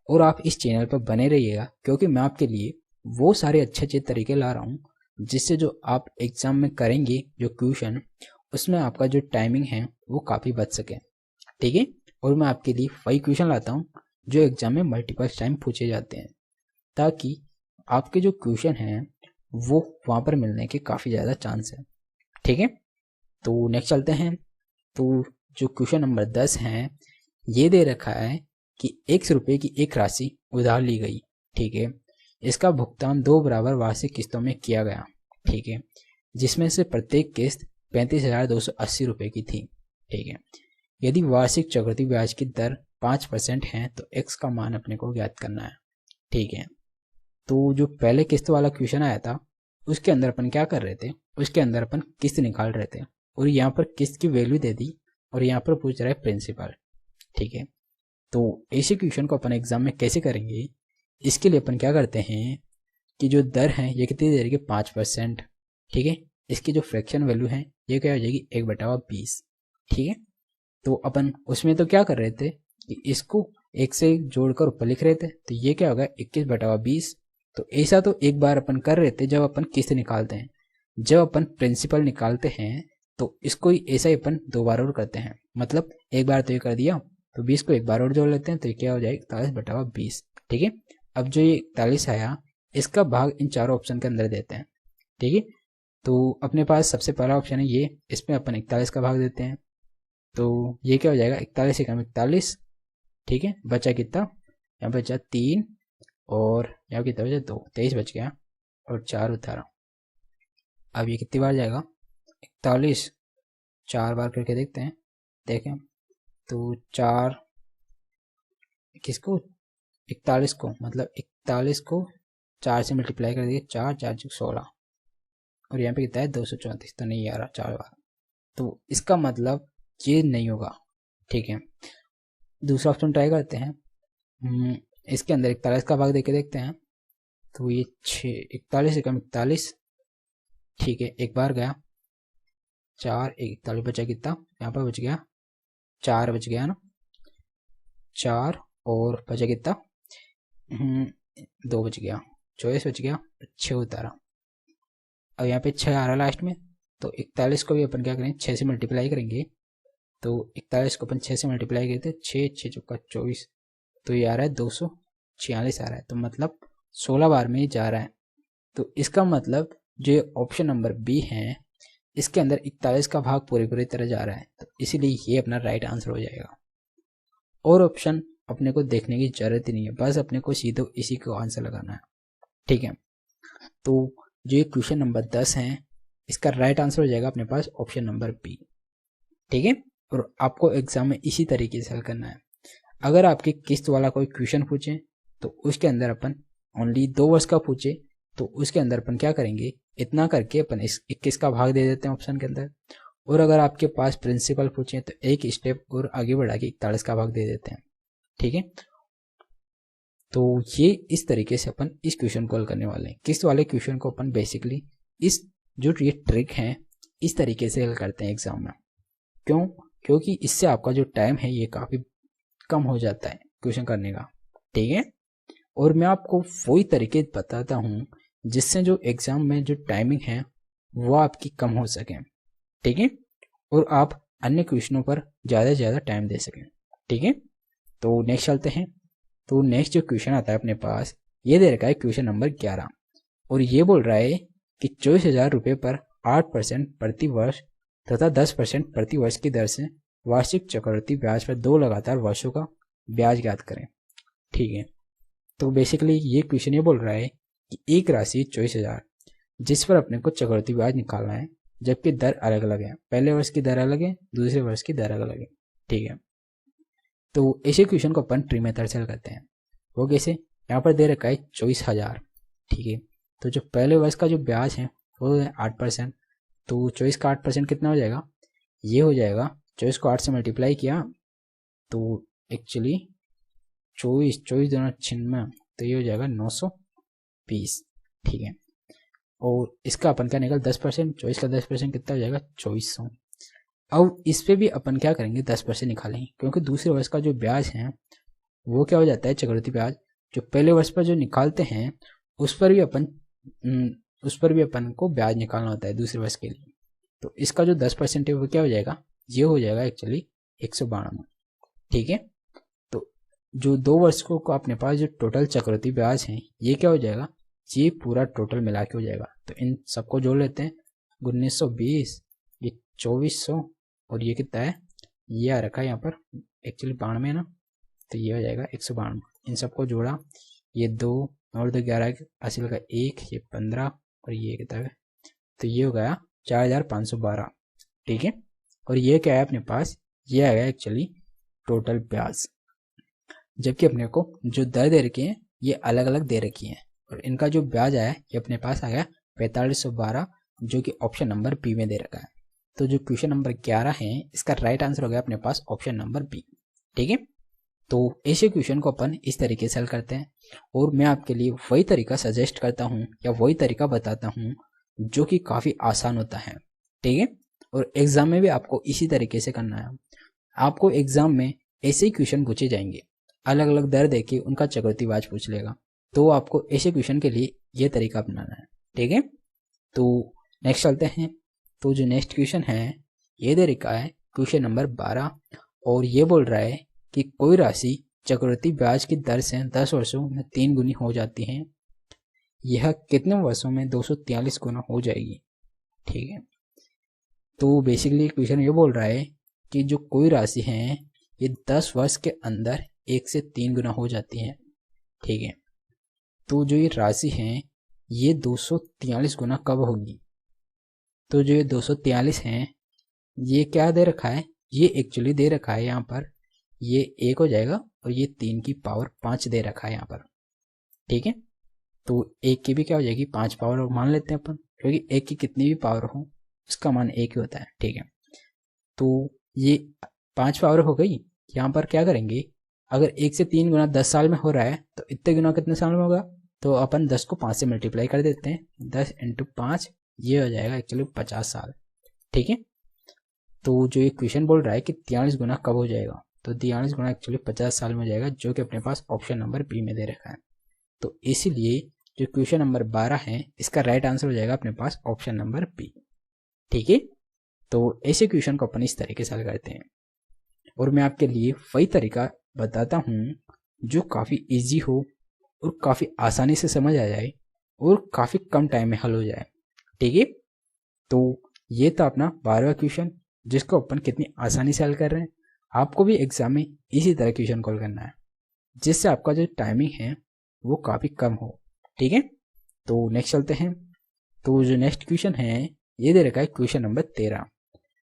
और आप इस चैनल पर बने रहिएगा क्योंकि मैं आपके लिए वो सारे अच्छे अच्छे तरीके ला रहा हूँ जिससे जो आप एग्ज़ाम में करेंगे जो क्वेश्चन उसमें आपका जो टाइमिंग है वो काफ़ी बच सके। ठीक है, और मैं आपके लिए वही क्वेश्चन लाता हूँ जो एग्ज़ाम में मल्टीपल टाइम पूछे जाते हैं ताकि आपके जो क्वेश्चन हैं वो वहाँ पर मिलने के काफ़ी ज़्यादा चांस है। ठीक है, तो नेक्स्ट चलते हैं। तो जो क्वेश्चन नंबर 10 है ये दे रखा है कि ₹100 की एक राशि उधार ली गई। ठीक है, इसका भुगतान 2 बराबर वार्षिक किस्तों में किया गया। ठीक है, जिसमें से प्रत्येक किस्त ₹35,280 की थी। ठीक है, यदि वार्षिक चक्रवृद्धि ब्याज की दर 5% है तो x का मान अपने को ज्ञात करना है। ठीक है, तो जो पहले किस्त वाला क्वेश्चन आया था उसके अंदर अपन क्या कर रहे थे, उसके अंदर अपन किस्त निकाल रहे थे और यहाँ पर किस्त की वैल्यू दे दी और यहाँ पर पूछ रहा है प्रिंसिपल। ठीक है, तो ऐसे क्वेश्चन को अपन एग्जाम में कैसे करेंगे, इसके लिए अपन क्या करते हैं कि जो दर है ये कितनी दे रही है 5%। ठीक है, इसकी जो फ्रैक्शन वैल्यू है ये क्या हो जाएगी 1/20। ठीक है, तो अपन उसमें तो क्या कर रहे थे कि इसको 1 से जोड़कर ऊपर लिख रहे थे तो ये क्या होगा 21/20। तो ऐसा तो एक बार अपन कर रहे थे जब अपन किस्त निकालते हैं, जब अपन प्रिंसिपल निकालते हैं तो इसको ही ऐसा ही अपन 2 बार और करते हैं। मतलब एक बार तो ये कर दिया तो 20 को एक बार और जोड़ लेते हैं तो ये क्या हो जाएगा 41/20। ठीक है, अब जो ये 41 आया इसका भाग इन चारों ऑप्शन के अंदर देते हैं। ठीक है, तो अपने पास सबसे पहला ऑप्शन है ये, इसमें अपन 41 का भाग देते हैं तो ये क्या हो जाएगा 41 एकम 41। ठीक है, बचा कितना, यहाँ बचा 3 और यहाँ कितना बचा 2, 23 बच गया और 4 18। अब ये कितनी बार जाएगा 41, 4 बार करके देखते हैं। देखें तो 4 किसको 41 को, मतलब 41 को 4 से मल्टीप्लाई कर दिए, 4 4 16 और यहाँ पे कितना है 234, तो नहीं आ रहा 4 बार, तो इसका मतलब ये नहीं होगा। ठीक है, दूसरा ऑप्शन ट्राई करते हैं। इसके अंदर 41 का भाग देके देखते हैं तो ये 41 एकम 41। ठीक है, एक बार गया 4 41 बचा कितना, यहाँ पर बच गया 4 बच गया ना, 4 और बचा कितना 2 बच गया, 24 बच गया, 6 उतारा। अब यहाँ पे 6 आ रहा लास्ट में तो 41 को भी अपन क्या करेंगे 6 से मल्टीप्लाई करेंगे तो 41 को अपन 6 से मल्टीप्लाई करते 6 6 चौका 24, तो ये आ रहा है 246 आ रहा है, तो मतलब 16 बार में ही जा रहा है। तो इसका मतलब जो ऑप्शन नंबर बी है इसके अंदर 41 का भाग पूरी तरह जा रहा है, तो इसीलिए ये अपना राइट आंसर हो जाएगा। और ऑप्शन अपने को देखने की जरूरत ही नहीं है, बस अपने को सीधे इसी को आंसर लगाना है। ठीक है। तो जो ये क्वेश्चन नंबर 10 है इसका राइट आंसर हो जाएगा अपने पास ऑप्शन नंबर बी। ठीक है। और आपको एग्जाम में इसी तरीके से हल करना है। अगर आपके किस्त वाला कोई क्वेश्चन पूछे तो उसके अंदर अपन ओनली 2 वर्ष का पूछे तो उसके अंदर अपन क्या करेंगे, इतना करके अपन इस 21 का भाग दे देते हैं ऑप्शन के अंदर। और अगर आपके पास प्रिंसिपल पूछे तो एक स्टेप और आगे बढ़ा के 41 का भाग दे देते हैं। ठीक है। तो ये इस तरीके से अपन इस क्वेश्चन को हल करने वाले हैं। किस्त वाले क्वेश्चन को अपन बेसिकली इस जो ये ट्रिक है इस तरीके से हल करते हैं एग्जाम में। क्यों? क्योंकि इससे आपका जो टाइम है ये काफ़ी कम हो जाता है क्वेश्चन करने का। ठीक है। और मैं आपको वही तरीके बताता हूँ जिससे जो एग्जाम में जो टाइमिंग है वो आपकी कम हो सके। ठीक है। और आप अन्य क्वेश्चनों पर ज़्यादा से ज़्यादा टाइम दे सकें। ठीक है। तो नेक्स्ट चलते हैं। तो नेक्स्ट जो क्वेश्चन आता है अपने पास ये दे रखा है क्वेश्चन नंबर 11 और ये बोल रहा है कि 24,000 रुपये पर 8% प्रति वर्ष तथा 10% प्रति वर्ष की दर से वार्षिक चक्रवृद्धि ब्याज पर 2 लगातार वर्षों का ब्याज ज्ञात करें। ठीक है। तो बेसिकली ये क्वेश्चन ये बोल रहा है कि एक राशि 24,000 जिस पर अपने को चक्रवृद्धि ब्याज निकालना है जबकि दर अलग अलग है, पहले वर्ष की दर अलग है, दूसरे वर्ष की दर अलग है। ठीक है। तो ऐसे क्वेश्चन को अपन ट्री मेथड से हल करते हैं। वो कैसे? यहाँ पर दे रखा है 24,000। ठीक है। तो जो पहले वर्ष का जो ब्याज है वो है 8%। तो 24 का 8% कितना हो जाएगा? ये हो जाएगा 24 को 8 से मल्टीप्लाई किया तो एक्चुअली 24 दोनों 96 तो ये हो जाएगा 920। ठीक है। और इसका अपन क्या निकल 10%, 24 का 10% कितना हो जाएगा 2400। अब इस पे भी अपन क्या करेंगे 10% निकालेंगे क्योंकि दूसरे वर्ष का जो ब्याज है वो क्या हो जाता है चक्रवृद्धि ब्याज जो पहले वर्ष पर जो निकालते हैं उस पर भी अपन को ब्याज निकालना होता है दूसरे वर्ष के लिए। तो इसका जो 10% है वो क्या हो जाएगा, ये हो जाएगा एक्चुअली 192। ठीक है। तो जो 2 वर्षों को अपने पास जो टोटल चक्रवृद्धि ब्याज है ये क्या हो जाएगा, ये पूरा टोटल मिला के हो जाएगा। तो इन सबको जोड़ लेते हैं 1920 ये 2400 और ये कितना है, ये आ रखा है यहाँ पर एक्चुअली 92 ना, तो ये हो जाएगा 192। इन सबको जोड़ा ये 2 और 2 11 80 लगा 1 ये 15 और ये कितना है, तो ये हो गया 4,512। ठीक है। और ये क्या है अपने पास, ये आ गया एक्चुअली टोटल ब्याज। जबकि अपने को जो दर दे रखी है ये अलग अलग दे रखी है और इनका जो ब्याज आया ये अपने पास आ गया 4512 जो कि ऑप्शन नंबर बी में दे रखा है। तो जो क्वेश्चन नंबर 11 है इसका राइट आंसर हो गया अपने पास ऑप्शन नंबर बी। ठीक है। तो ऐसे क्वेश्चन को अपन इस तरीके से हल करते हैं और मैं आपके लिए वही तरीका सजेस्ट करता हूँ या वही तरीका बताता हूँ जो कि काफ़ी आसान होता है। ठीक है। और एग्जाम में भी आपको इसी तरीके से करना है। आपको एग्जाम में ऐसे ही क्वेश्चन पूछे जाएंगे, अलग अलग दर देके उनका चक्रवृद्धि ब्याज पूछ लेगा, तो आपको ऐसे क्वेश्चन के लिए ये तरीका अपनाना है। ठीक है। तो नेक्स्ट चलते हैं। तो जो नेक्स्ट क्वेश्चन है ये दे रखा है क्वेश्चन नंबर 12 और ये बोल रहा है कि कोई राशि चक्रवृद्धि ब्याज की दर से 10 वर्षों में 3 गुनी हो जाती है, यह कितने वर्षों में 243 गुना हो जाएगी। ठीक है। तो बेसिकली क्वेश्चन ये बोल रहा है कि जो कोई राशि है ये 10 वर्ष के अंदर 1 से 3 गुना हो जाती है। ठीक है। तो जो ये राशि है ये 243 गुना कब होगी? तो जो ये 243 है ये क्या दे रखा है, ये एक्चुअली दे रखा है यहाँ पर ये 1 हो जाएगा और ये 3 की पावर 5 दे रखा है यहाँ पर। ठीक है। तो 1 की भी क्या हो जाएगी 5 पावर मान लेते हैं अपन, क्योंकि 1 की कितनी भी पावर हो उसका मान 1 ही होता है। ठीक है। तो ये 5 पावर हो गई। यहाँ पर क्या करेंगे, अगर 1 से 3 गुना 10 साल में हो रहा है तो इतने गुना कितने साल में होगा, तो अपन 10 को 5 से मल्टीप्लाई कर देते हैं, 10 × 5 ये हो जाएगा एक्चुअली 50 साल। ठीक है। तो जो ये क्वेश्चन बोल रहा है कि 43 गुना कब हो जाएगा, तो 43 गुना एक्चुअली 50 साल में हो जाएगा जो कि अपने पास ऑप्शन नंबर बी में दे रखा है। तो इसीलिए जो क्वेश्चन नंबर 12 है इसका राइट आंसर हो जाएगा अपने पास ऑप्शन नंबर बी। ठीक है। तो ऐसे क्वेश्चन को अपन इस तरीके से हल करते हैं और मैं आपके लिए वही तरीका बताता हूँ जो काफ़ी इजी हो और काफ़ी आसानी से समझ आ जाए और काफ़ी कम टाइम में हल हो जाए। ठीक है। तो ये था अपना 12वां क्वेश्चन जिसको अपन कितनी आसानी से हल कर रहे हैं। आपको भी एग्जाम में इसी तरह क्वेश्चन कॉल करना है जिससे आपका जो टाइमिंग है वो काफ़ी कम हो। ठीक है। तो नेक्स्ट चलते हैं। तो जो नेक्स्ट क्वेश्चन है ये दे रखा है क्वेश्चन नंबर 13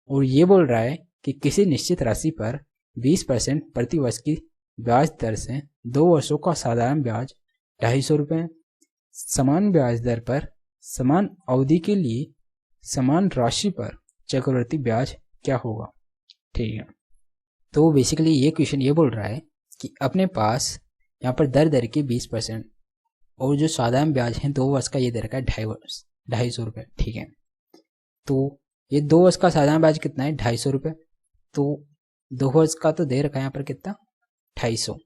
और ये बोल रहा है कि किसी निश्चित राशि पर 20% प्रति वर्ष की ब्याज दर से 2 वर्षों का साधारण ब्याज 250 रुपये, समान ब्याज दर पर समान अवधि के लिए समान राशि पर चक्रवृद्धि ब्याज क्या होगा। ठीक है, तो बेसिकली ये क्वेश्चन ये बोल रहा है कि अपने पास यहाँ पर दर के 20% और जो साधारण ब्याज है 2 वर्ष का ये दे रखा है 250 रुपये। ठीक है, तो ये 2 वर्ष का साधारण ब्याज कितना है 250 रुपये, तो 2 वर्ष का तो दे रखा है यहाँ पर कितना 250,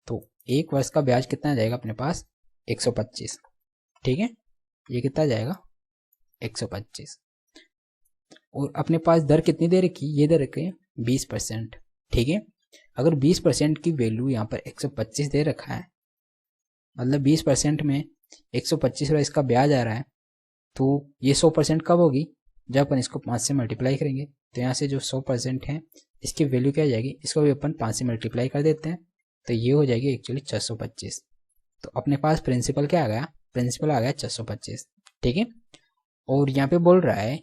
तो 1 वर्ष का ब्याज कितना आ जाएगा अपने पास 125। ठीक है, ये कितना आ जाएगा 125 और अपने पास दर कितनी दे रखी ये दे रखी है 20%। ठीक है, अगर 20% की वैल्यू यहाँ पर 125 दे रखा है मतलब 20% में 125 रुपये इसका ब्याज आ रहा है, तो ये 100% कब होगी जब अपन इसको 5 से मल्टीप्लाई करेंगे। तो यहाँ से जो 100% है इसकी वैल्यू क्या आ जाएगी, इसको भी अपन 5 से मल्टीप्लाई कर देते हैं तो ये हो जाएगी एक्चुअली 625। तो अपने पास प्रिंसिपल क्या आ गया, प्रिंसिपल आ गया 625। ठीक है, और यहाँ पे बोल रहा है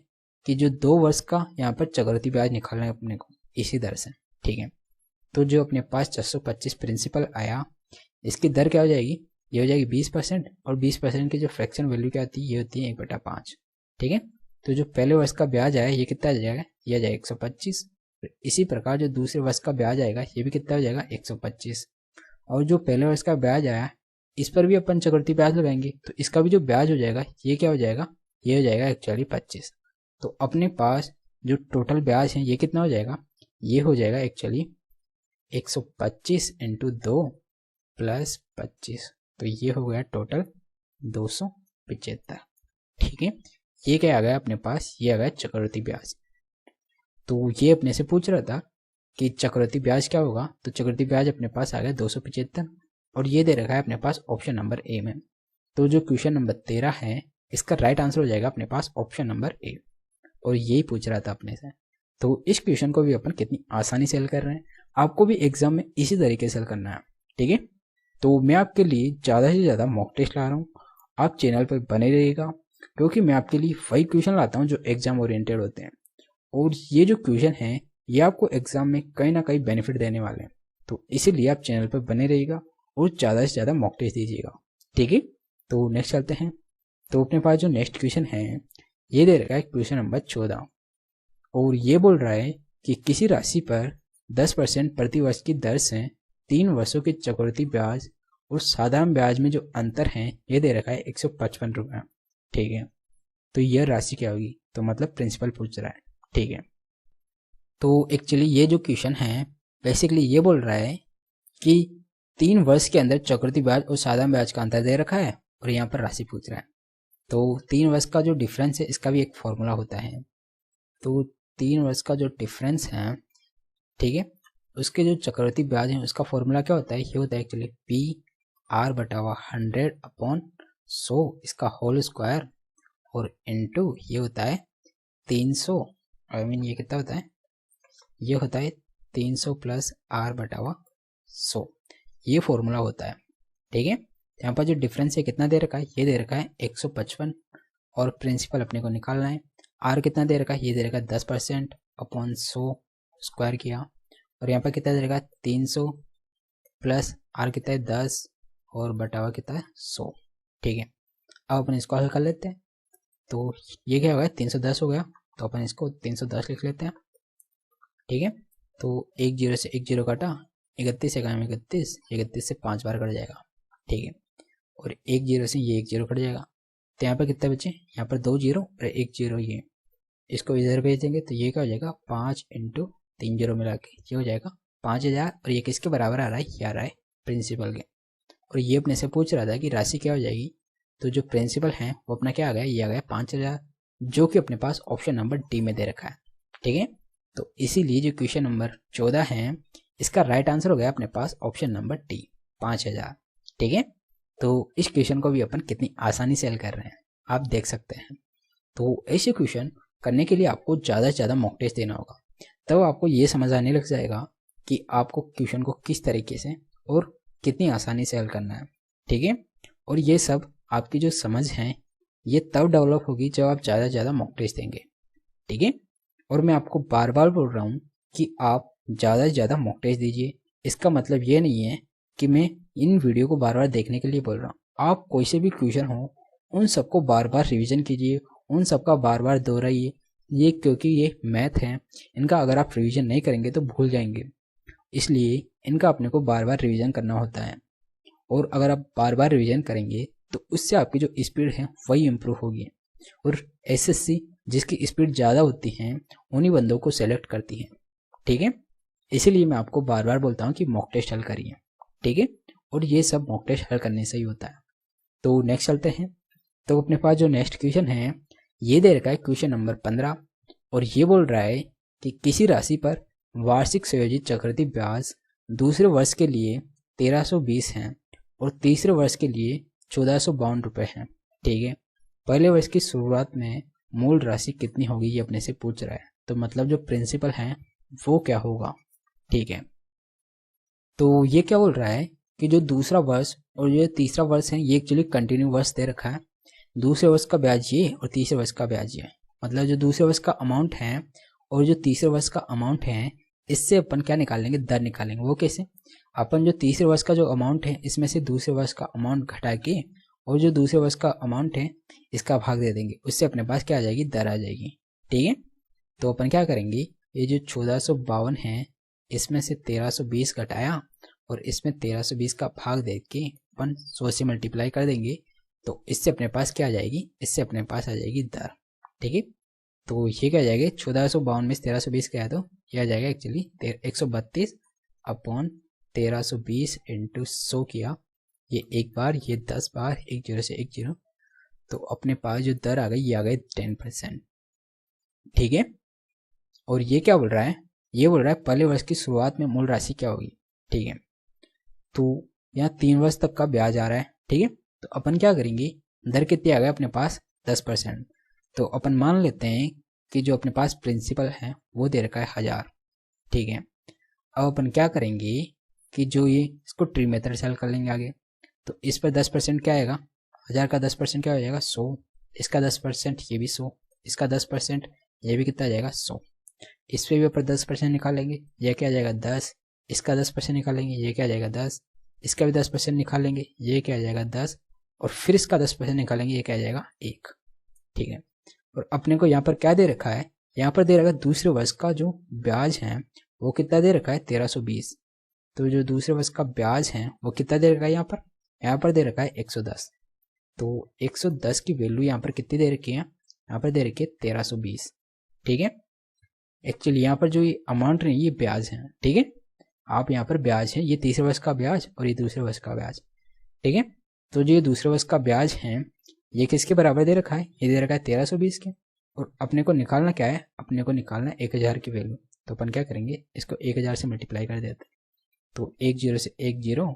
कि जो 2 वर्ष का यहाँ पर चक्रवृद्धि ब्याज निकालना है अपने को इसी दर से। ठीक है, तो जो अपने पास 625 प्रिंसिपल आया इसकी दर क्या हो जाएगी, ये हो जाएगी 20% और 20% की जो फ्रैक्शन वैल्यू क्या आती है ये होती है 1/5। ठीक है, तो जो पहले वर्ष का ब्याज आया ये कितना आ जाएगा, ये आ जाएगा 125। इसी प्रकार जो दूसरे वर्ष का ब्याज आएगा ये भी कितना हो जाएगा 125 और जो पहले वर्ष का ब्याज आया इस पर भी अपन चक्रवृद्धि ब्याज लगाएंगे तो इसका भी जो ब्याज हो जाएगा ये क्या हो जाएगा, ये हो जाएगा एक्चुअली 25। तो अपने पास जो टोटल ब्याज है ये कितना हो जाएगा, ये हो जाएगा एक्चुअली 125 × 2 + 25, तो ये हो गया टोटल 275। ठीक है, ये क्या आ गया अपने पास, ये आ गया चक्रवृद्धि ब्याज। तो ये अपने से पूछ रहा था कि चक्रवृद्धि ब्याज क्या होगा, तो चक्रवृद्धि ब्याज अपने पास आ गया 275 और ये दे रखा है अपने पास ऑप्शन नंबर ए में। तो जो क्वेश्चन नंबर 13 है इसका राइट आंसर हो जाएगा अपने पास ऑप्शन नंबर ए और यही पूछ रहा था अपने से। तो इस क्वेश्चन को भी अपन कितनी आसानी से हल कर रहे हैं, आपको भी एग्जाम में इसी तरीके से हल करना है। ठीक है, तो मैं आपके लिए ज़्यादा से ज़्यादा मॉक टेस्ट ला रहा हूँ, आप चैनल पर बने रहिएगा क्योंकि मैं आपके लिए वही क्वेश्चन लाता हूँ जो एग्जाम ओरिएंटेड होते हैं और ये जो क्वेश्चन हैं ये आपको एग्जाम में कहीं ना कहीं बेनिफिट देने वाले हैं। तो इसीलिए आप चैनल पर बने रहिएगा और ज़्यादा से ज़्यादा मॉक टेस्ट दीजिएगा। ठीक है, तो नेक्स्ट चलते हैं। तो अपने पास जो नेक्स्ट क्वेश्चन है ये दे रखा है क्वेश्चन नंबर 14 और ये बोल रहा है कि किसी राशि पर 10% प्रति वर्ष की दर से 3 वर्षों के चक्रवृद्धि ब्याज और साधारण ब्याज में जो अंतर है ये दे रखा है 155 रुपये। ठीक है, तो यह राशि क्या होगी, तो मतलब प्रिंसिपल पूछ रहा है। ठीक है, तो एक्चुअली ये जो क्वेश्चन है बेसिकली ये बोल रहा है कि 3 वर्ष के अंदर चक्रवृद्धि ब्याज और साधारण ब्याज का अंतर दे रखा है और यहाँ पर राशि पूछ रहा है। तो 3 वर्ष का जो डिफरेंस है इसका भी एक फॉर्मूला होता है। तो 3 वर्ष का जो डिफरेंस है, ठीक है, उसके जो चक्रवृद्धि ब्याज है उसका फॉर्मूला क्या होता है, ये होता है एक्चुअली PR/100/100 इसका होल स्क्वायर और इनटू ये होता है 300, ये कितना होता है, ये होता है 300 + R/100, ये फॉर्मूला होता है। ठीक है, यहाँ पर जो डिफरेंस है कितना दे रखा है, ये दे रखा है 155 और प्रिंसिपल अपने को निकालना है। आर कितना दे रखा है, ये दे रखा है 10% अपॉन 100 स्क्वायर किया और यहाँ पर कितना दे रखा है 300 प्लस आर कितना है 10 और बटावा कितना है 100। ठीक है, अब अपन इसको हल कर लेते हैं। तो ये क्या होगा 310 हो गया, तो अपन इसको 310 लिख लेते हैं। ठीक है, तो 1 0 से 1 0 काटा, 31 1 31, 31 से 5 बार कट जाएगा। ठीक है, और 1 0 से ये 1 0 कट जाएगा, तो यहाँ पर कितना बचे, यहाँ पर 2 0 और 1 0, ये इसको इधर भेज देंगे तो ये क्या हो जाएगा 5 × 3 0 मिला के ये हो जाएगा 5000 और ये किसके बराबर आ रहा है, ये आ रहा है प्रिंसिपल के। और ये अपने से पूछ रहा था कि राशि क्या हो जाएगी, तो जो प्रिंसिपल है वो अपना क्या आ गया, ये आ गया 5000 जो कि अपने पास ऑप्शन नंबर डी में दे रखा है। ठीक है, तो इसीलिए जो क्वेश्चन नंबर 14 है इसका राइट आंसर हो गया अपने पास ऑप्शन नंबर डी 5000। ठीक है, तो इस क्वेश्चन को भी अपन कितनी आसानी से हल कर रहे हैं आप देख सकते हैं। तो ऐसे क्वेश्चन करने के लिए आपको ज़्यादा से ज़्यादा मॉक टेस्ट देना होगा, तब आपको ये समझ आने लग जाएगा कि आपको क्वेश्चन को किस तरीके से और कितनी आसानी से हल करना है। ठीक है, और ये सब आपकी जो समझ है ये तब डेवलप होगी जब आप ज़्यादा से ज़्यादा मॉक टेस्ट देंगे, ठीक है। और मैं आपको बार बार बोल रहा हूँ कि आप ज़्यादा से ज़्यादा मॉक टेस्ट दीजिए। इसका मतलब ये नहीं है कि मैं इन वीडियो को बार बार देखने के लिए बोल रहा हूँ। आप कोई से भी क्वेश्चन हो उन सबको बार बार रिवीजन कीजिए, उन सबका बार बार दोहराइए। ये क्योंकि ये मैथ है, इनका अगर आप रिवीजन नहीं करेंगे तो भूल जाएंगे, इसलिए इनका अपने को बार बार रिवीजन करना होता है। और अगर आप बार बार रिवीजन करेंगे तो उससे आपकी जो स्पीड है वही इम्प्रूव होगी। और एसएससी जिसकी स्पीड ज़्यादा होती है उन्हीं बंदों को सेलेक्ट करती है, ठीक है। इसीलिए मैं आपको बार बार बोलता हूँ कि मॉक टेस्ट हल करिए, ठीक है। और ये सब मॉक टेस्ट हल करने से ही होता है। तो नेक्स्ट चलते हैं। तो अपने पास जो नेक्स्ट क्वेश्चन है ये दे रखा है क्वेश्चन नंबर 15, और ये बोल रहा है कि किसी राशि पर वार्षिक संयोजित चक्रवृद्धि ब्याज दूसरे वर्ष के लिए 1320 है और तीसरे वर्ष के लिए 1452 रुपये है, ठीक है। पहले वर्ष की शुरुआत में मूल राशि कितनी होगी ये अपने से पूछ रहा है। तो मतलब जो प्रिंसिपल है वो क्या होगा, ठीक है। तो ये क्या बोल रहा है कि जो दूसरा वर्ष और जो तीसरा वर्ष है ये एक्चुअली कंटिन्यू वर्ष दे रखा है। दूसरे वर्ष का ब्याज ये और तीसरे वर्ष का ब्याज ये, मतलब जो दूसरे वर्ष का अमाउंट है और जो तीसरे वर्ष का अमाउंट है इससे अपन क्या निकालेंगे, दर निकालेंगे। वो कैसे, अपन जो तीसरे वर्ष का जो अमाउंट है इसमें से दूसरे वर्ष का अमाउंट घटा के और जो दूसरे वर्ष का अमाउंट है इसका भाग दे देंगे, उससे अपने पास क्या आ जाएगी, दर आ जाएगी, ठीक है। तो अपन क्या करेंगे, ये जो 1452 है इसमें से 1320 घटाया और इसमें 1320 का भाग दे के अपन 100 से मल्टीप्लाई कर देंगे, तो इससे अपने पास क्या आ जाएगी, इससे अपने पास आ जाएगी दर, ठीक है। तो ये क्या आ जाएगा, 1452 में 1320 क्या है तो ये आ जाएगा एक्चुअली 132 अपॉन 1320 इंटू 100 किया, ये एक बार, ये 10 बार, एक जीरो से एक जीरो, तो अपने पास जो दर आ गई ये आ गई 10%, ठीक है। और ये क्या बोल रहा है, ये बोल रहा है पहले वर्ष की शुरुआत में मूल राशि क्या होगी, ठीक है। तो यहाँ 3 वर्ष तक का ब्याज आ रहा है, ठीक है। तो अपन क्या करेंगे, दर कितनी आ गई अपने पास 10%। तो अपन मान लेते हैं कि जो अपने पास प्रिंसिपल है वो दे रखा है 1000, ठीक है। अब अपन क्या करेंगे कि जो ये इसको ट्री मेथड से हल कर लेंगे आगे। तो इस पर 10% क्या आएगा, 1000 का 10% क्या हो जाएगा 100, इसका 10% ये भी 100, इसका 10% ये भी कितना आ जाएगा 100, इस पर भी ऊपर 10% निकालेंगे, ये क्या आ जाएगा 10, इसका 10% निकालेंगे, ये क्या आ जाएगा 10, इसका भी 10% निकालेंगे, ये क्या आ जाएगा 10, और फिर इसका 10% निकालेंगे, ये क्या आ जाएगा 1, ठीक है। और अपने को यहाँ पर क्या दे रखा है, यहाँ पर दे रखा है दूसरे वर्ष का जो ब्याज है वो कितना दे रखा है 1320। तो जो दूसरे वर्ष का ब्याज है वो कितना दे रखा है, यहाँ पर दे रखा है 110। तो 110 की वैल्यू यहाँ पर कितनी दे रखी है, यहाँ पर दे रखी है 1320, ठीक है। एक्चुअली यहाँ पर जो ये अमाउंट नहीं ये ब्याज है, ठीक है। आप यहाँ पर ब्याज है, ये तीसरे वर्ष का ब्याज और ये दूसरे वर्ष का ब्याज, ठीक है। तो जो ये दूसरे वर्ष का ब्याज है ये किसके बराबर दे रखा है, ये दे रखा है 1320 के। और अपने को निकालना क्या है, अपने को निकालना है 1000 की वैल्यू। तो अपन क्या करेंगे, इसको 1000 से मल्टीप्लाई कर देते हैं। तो 1 0 से 1 0,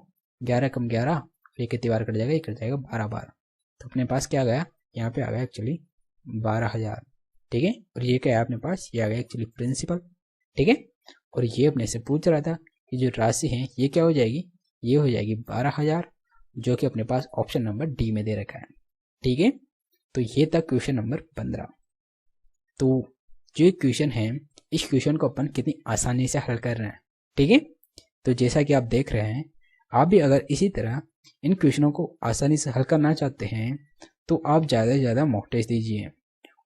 11 कम 11, ये कितनी बार कट जाएगा, ये कट जाएगा 12 बार। तो अपने पास क्या आ गया, यहाँ पे आ गया एक्चुअली 12000, ठीक है। और ये क्या है अपने पास, ये आ गया एक्चुअली प्रिंसिपल, ठीक है। और ये अपने से पूछ रहा था कि जो राशि है ये क्या हो जाएगी, ये हो जाएगी 12000, जो कि अपने पास ऑप्शन नंबर डी में दे रखा है, ठीक है। तो ये था क्वेश्चन नंबर 15। तो जो क्वेश्चन है इस क्वेश्चन को अपन कितनी आसानी से हल कर रहे हैं, ठीक है। तो जैसा कि आप देख रहे हैं, आप भी अगर इसी तरह इन क्वेश्चनों को आसानी से हल करना चाहते हैं तो आप ज़्यादा से ज़्यादा मॉक टेस्ट दीजिए।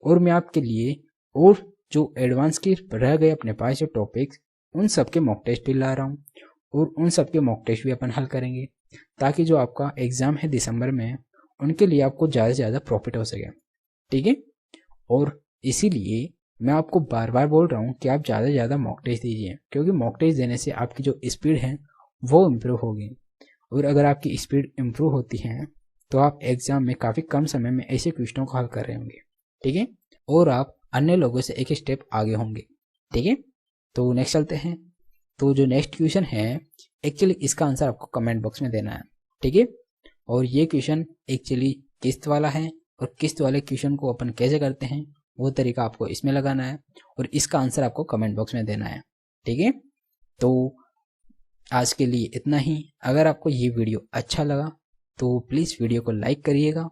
और मैं आपके लिए और जो एडवांस के रह गए अपने पास जो टॉपिक्स उन सब के मॉक टेस्ट भी ला रहा हूँ, और उन सब के मॉक टेस्ट भी अपन हल करेंगे, ताकि जो आपका एग्ज़ाम है दिसंबर में उनके लिए आपको ज़्यादा से ज़्यादा प्रॉफिट हो सके, ठीक है। और इसीलिए मैं आपको बार बार बोल रहा हूँ कि आप ज़्यादा से ज़्यादा मॉक टेस्ट दीजिए, क्योंकि मॉक टेस्ट देने से आपकी जो स्पीड है वो इम्प्रूव होगी। और अगर आपकी स्पीड इम्प्रूव होती है तो आप एग्ज़ाम में काफ़ी कम समय में ऐसे क्वेश्चनों को हल कर रहे होंगे, ठीक है। और आप अन्य लोगों से एक स्टेप आगे होंगे, ठीक है। तो नेक्स्ट चलते हैं। तो जो नेक्स्ट क्वेश्चन है एक्चुअली इसका आंसर आपको कमेंट बॉक्स में देना है, ठीक है। और ये क्वेश्चन एक्चुअली किस्त वाला है, और किस्त वाले क्वेश्चन को अपन कैसे करते हैं वो तरीका आपको इसमें लगाना है, और इसका आंसर आपको कमेंट बॉक्स में देना है, ठीक है। तो आज के लिए इतना ही। अगर आपको ये वीडियो अच्छा लगा तो प्लीज़ वीडियो को लाइक करिएगा,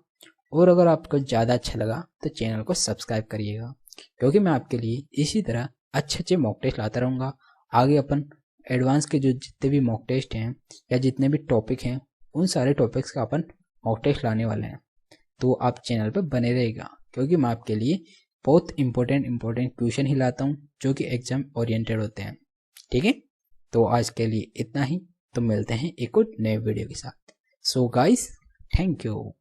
और अगर आपको ज़्यादा अच्छा लगा तो चैनल को सब्सक्राइब करिएगा, क्योंकि मैं आपके लिए इसी तरह अच्छे अच्छे मॉक टेस्ट लाता रहूँगा। आगे अपन एडवांस के जो जितने भी मॉक टेस्ट हैं या जितने भी टॉपिक हैं उन सारे टॉपिक्स का अपन मॉक टेस्ट लाने वाले हैं। तो आप चैनल पर बने रहेगा, क्योंकि मैं आपके लिए बहुत इंपॉर्टेंट क्वेश्चन ही लाता हूँ जो कि एग्जाम ओरिएंटेड होते हैं। ठीक है, तो आज के लिए इतना ही। तो मिलते हैं एक और नए वीडियो के साथ। So guys, thank you.